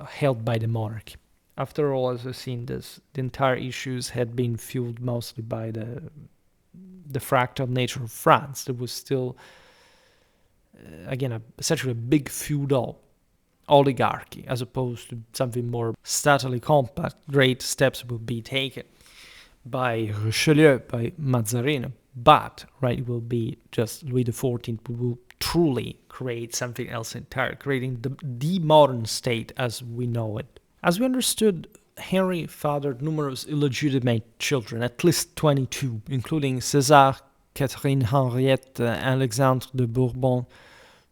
held by the monarchy. After all, as we've seen, the entire issues had been fueled mostly by the fractal nature of France. There was still, again, essentially a big feudal oligarchy, as opposed to something more statally compact. Great steps would be taken by Richelieu, by Mazarin, but right, it will be just Louis XIV who will truly create something else entirely, creating the modern state as we know it. As we understood, Henry fathered numerous illegitimate children, at least 22, including César, Catherine Henriette, Alexandre de Bourbon,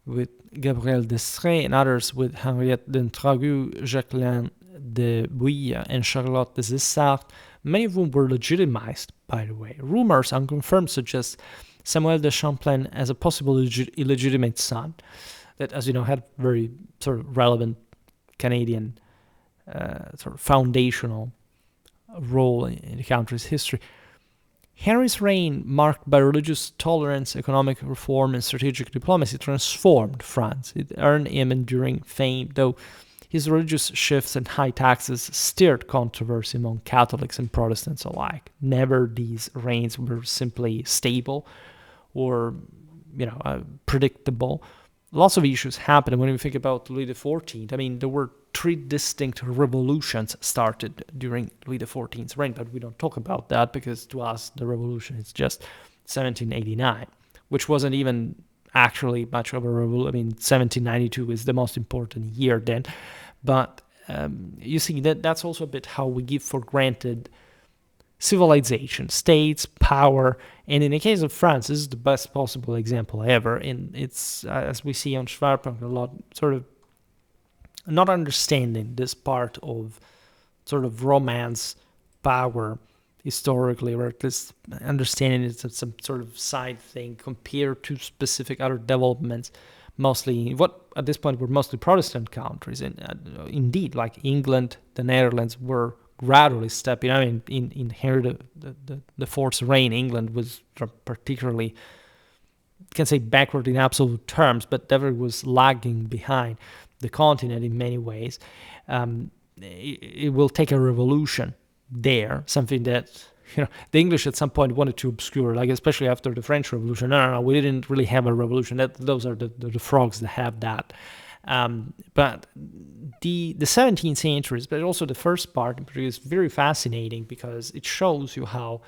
with Gabrielle d'Estrées, and others with Henriette d'Entragues, Jacqueline de Bouille, and Charlotte de Zessart, many of whom were legitimized, by the way. Rumors, unconfirmed, suggest Samuel de Champlain as a possible illegitimate son that, as you know, had very sort of relevant Canadian sort of foundational role in the country's history. Henry's reign, marked by religious tolerance, economic reform, and strategic diplomacy, transformed France. It earned him enduring fame, though his religious shifts and high taxes stirred controversy among Catholics and Protestants alike. Never these reigns were simply stable or, predictable. Lots of issues happened. When we think about Louis XIV, I mean, there were 3 distinct revolutions started during Louis XIV's reign, but we don't talk about that because to us the revolution is just 1789, which wasn't even actually much of a revolution. I mean, 1792 is the most important year then, but you see that's also a bit how we give for granted civilization, states, power, and in the case of France, this is the best possible example ever. And it's, as we see on Schwerpunkt, a lot sort of not understanding this part of sort of romance, power, historically, or at least understanding it's some sort of side thing compared to specific other developments, mostly what at this point were mostly Protestant countries. And indeed, like England, the Netherlands were gradually stepping. I mean, in Henry the Fourth's reign, England was particularly, you can say, backward in absolute terms, but never was lagging behind the continent in many ways. It will take a revolution there, something that the English at some point wanted to obscure, like especially after the French Revolution. No, we didn't really have a revolution. Those are the frogs that have that. But the 17th century, but also the first part, is very fascinating because it shows you how,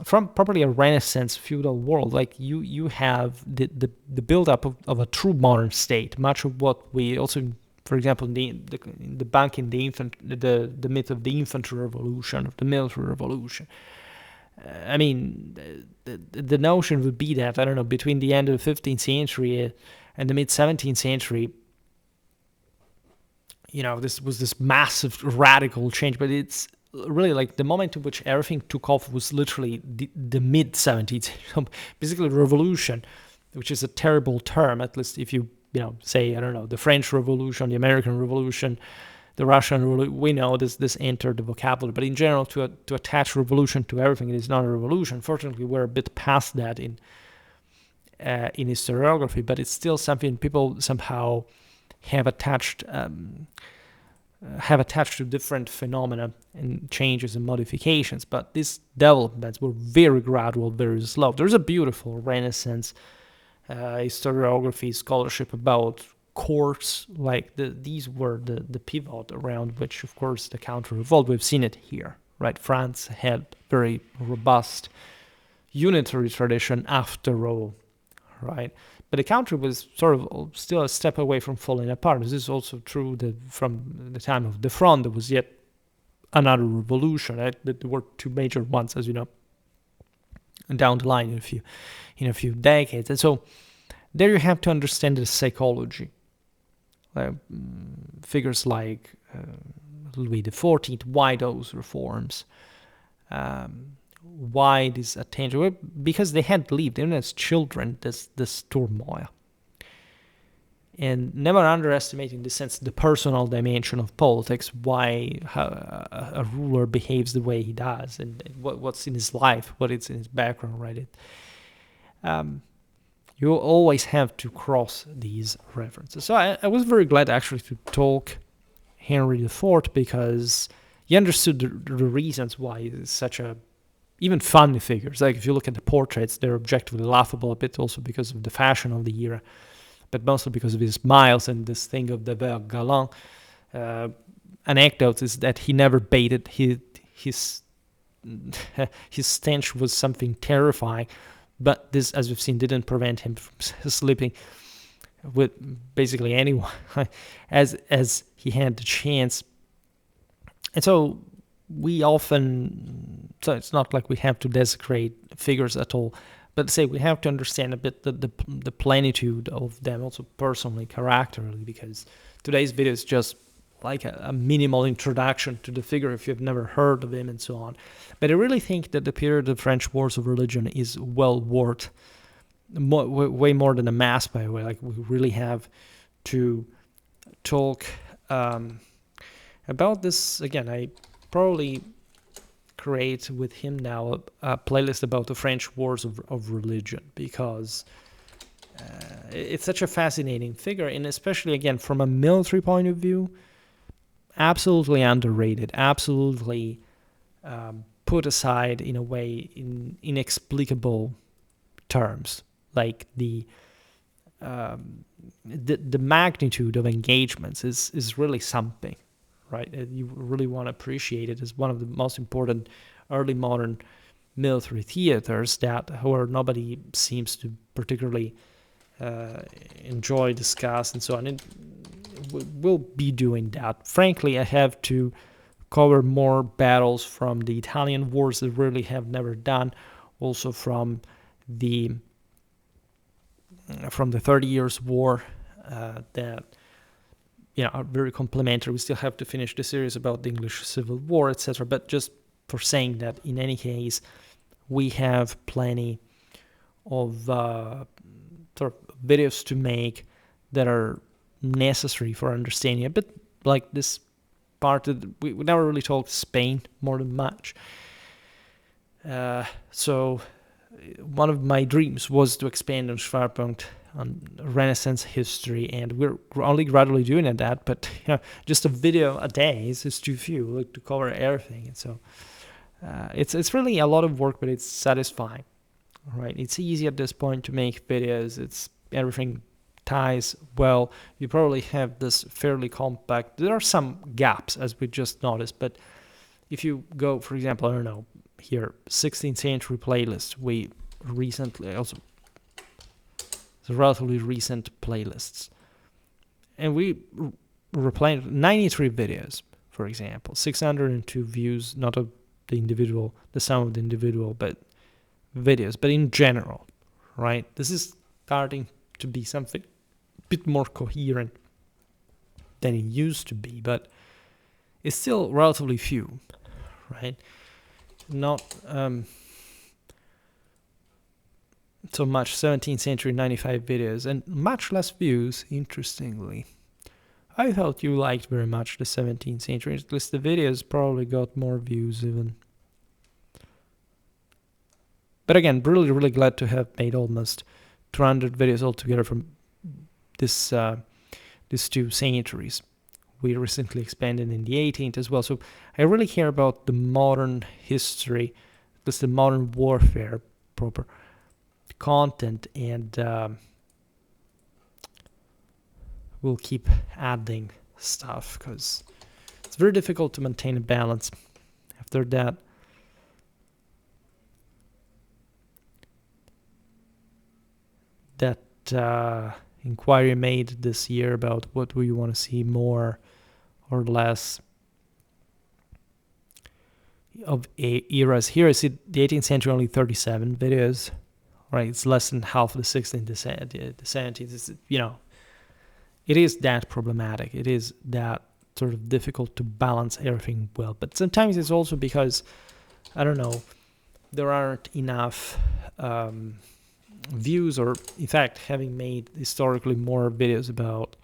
from probably a Renaissance feudal world, like you have the build-up of a true modern state. Much of what we also, for example, in the banking, the myth of the infantry revolution, of the military revolution. I mean, the notion would be that, I don't know, between the end of the 15th century and the mid-17th century, this was this massive radical change, but it's really like the moment in which everything took off was literally the mid-17th century. Basically, revolution, which is a terrible term, at least if you say, I don't know, the French Revolution, the American Revolution, the Russian Revolution, we know this entered the vocabulary. But in general, to attach revolution to everything, it is not a revolution. Fortunately, we're a bit past that in historiography, but it's still something people somehow have attached to different phenomena and changes and modifications. But these developments were very gradual, very slow. There's a beautiful Renaissance historiography scholarship about courts, like these were the pivot around which, of course, the counter revolt. We've seen it here, right? France had very robust unitary tradition after all, right? But the country was sort of still a step away from falling apart. This is also true that from the time of the Fronde, there was yet another revolution. Right? There were 2 major ones, as you know, down the line in a few decades. And so there you have to understand the psychology. Figures like Louis XIV, why those reforms? why this attention? Well, because they had lived, even as children, this turmoil. And never underestimating, in the sense, the personal dimension of politics, why a ruler behaves the way he does, and what's in his life, what is in his background, right? You always have to cross these references. So I was very glad actually to talk Henry IV, because he understood the reasons why he's such a even funny figures. Like if you look at the portraits, they're objectively laughable a bit, also because of the fashion of the era, but mostly because of his smiles and this thing of the ver galant. Anecdote is that he never baited. His stench was something terrifying, but this, as we've seen, didn't prevent him from sleeping with basically anyone as he had the chance. And so so it's not like we have to desecrate figures at all, but say we have to understand a bit the plenitude of them, also personally, characterally, because today's video is just like a minimal introduction to the figure if you've never heard of him and so on. But I really think that the period of French Wars of Religion is well worth way more than a mass, by the way. Like, we really have to talk about this again. I probably create with him now a playlist about the French Wars of Religion, because it's such a fascinating figure, and especially again from a military point of view, absolutely underrated, absolutely put aside in a way in inexplicable terms. Like the magnitude of engagements is really something, right? You really want to appreciate it as one of the most important early modern military theaters where nobody seems to particularly enjoy, discuss, and so on. And we'll be doing that. Frankly, I have to cover more battles from the Italian wars that really have never done, also from the 30 Years' War that are very complementary. We still have to finish the series about the English Civil War, etc. But just for saying that, in any case, we have plenty of sort of videos to make that are necessary for understanding a bit like this part. We never really talked Spain more than much. So one of my dreams was to expand on Schwerpunkt, on Renaissance history, and we're only gradually doing that, but just a video a day is too few to cover everything. And so it's really a lot of work, but it's satisfying, right? It's easy at this point to make videos. Everything ties well. You probably have this fairly compact. There are some gaps, as we just noticed, but if you go, for example, I don't know, here, 16th century playlist, we recently also, it's relatively recent playlists, and we replayed 93 videos, for example, 602 views, not of the sum of the individual, but videos, but in general, right? This is starting to be something a bit more coherent than it used to be, but it's still relatively few, right? Not so much 17th century 95 videos, and much less views, interestingly. I thought you liked very much the 17th century, at least the videos probably got more views even. But again, really, really glad to have made almost 200 videos altogether from these two centuries. We recently expanded in the 18th as well, so I really care about the modern history, just the modern warfare proper content, and we'll keep adding stuff because it's very difficult to maintain a balance after that. Inquiry made this year about what we want to see more or less of eras. Here I see the 18th century only 37 videos, right? It's less than half of the 16th, the 17th. It's, it is that problematic. It is that sort of difficult to balance everything well. But sometimes it's also because, I don't know, there aren't enough views, or in fact, having made historically more videos about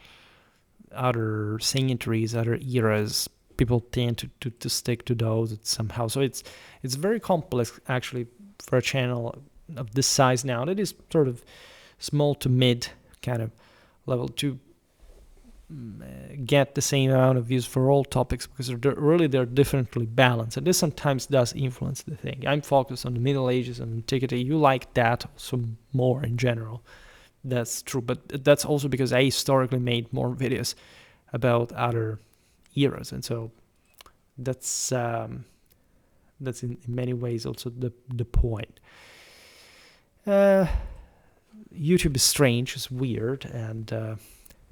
other centuries, other eras, people tend to stick to those somehow. So it's very complex actually for a channel of this size now, that is sort of small to mid kind of level, to get the same amount of views for all topics, because they're differently balanced, and this sometimes does influence the thing. I'm focused on the Middle Ages and antiquity. You like that also more in general. That's true, but that's also because I historically made more videos about other eras, and so that's in many ways also the point. YouTube is strange, it's weird, and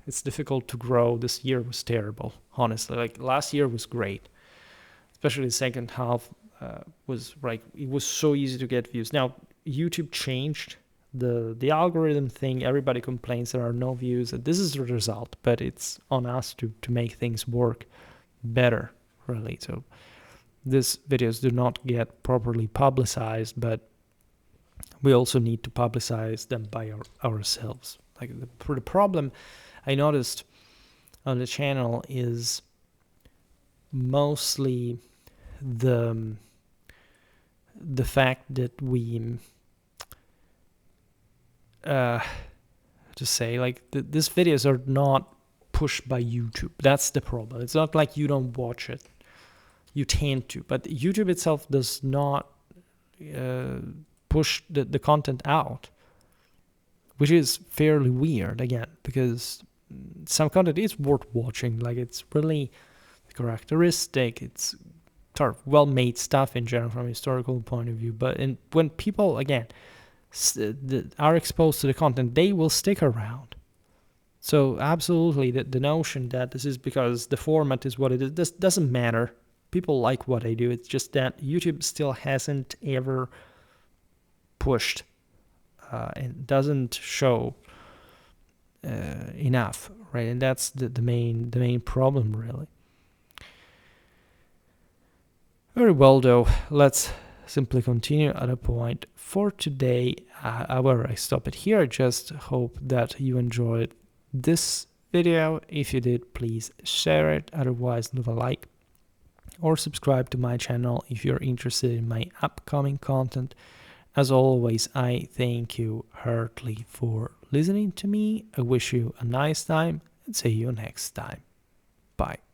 it's difficult to grow. This year was terrible, honestly. Like last year was great, especially the second half was like, it was so easy to get views. Now YouTube changed the algorithm thing. Everybody complains there are no views, and this is the result, but it's on us to make things work better, really. So these videos do not get properly publicized, but we also need to publicize them by ourselves. Like the problem I noticed on the channel is mostly the fact that we to say, like, these videos are not pushed by YouTube. That's the problem. It's not like you don't watch it. You tend to, but YouTube itself does not push the content out, which is fairly weird, again, because some content is worth watching. Like, it's really characteristic. It's sort of well-made stuff in general from a historical point of view. But when people, again, are exposed to the content, they will stick around. So absolutely, the notion that this is because the format is what it is, this doesn't matter. People like what I do. It's just that YouTube still hasn't ever pushed and doesn't show enough, right? And that's the main problem, really. Very well, though. Let's simply continue at a point for today. However, I stop it here. I just hope that you enjoyed this video. If you did, please share it. Otherwise, leave a like or subscribe to my channel if you're interested in my upcoming content. As always, I thank you heartily for listening to me. I wish you a nice time and see you next time. Bye.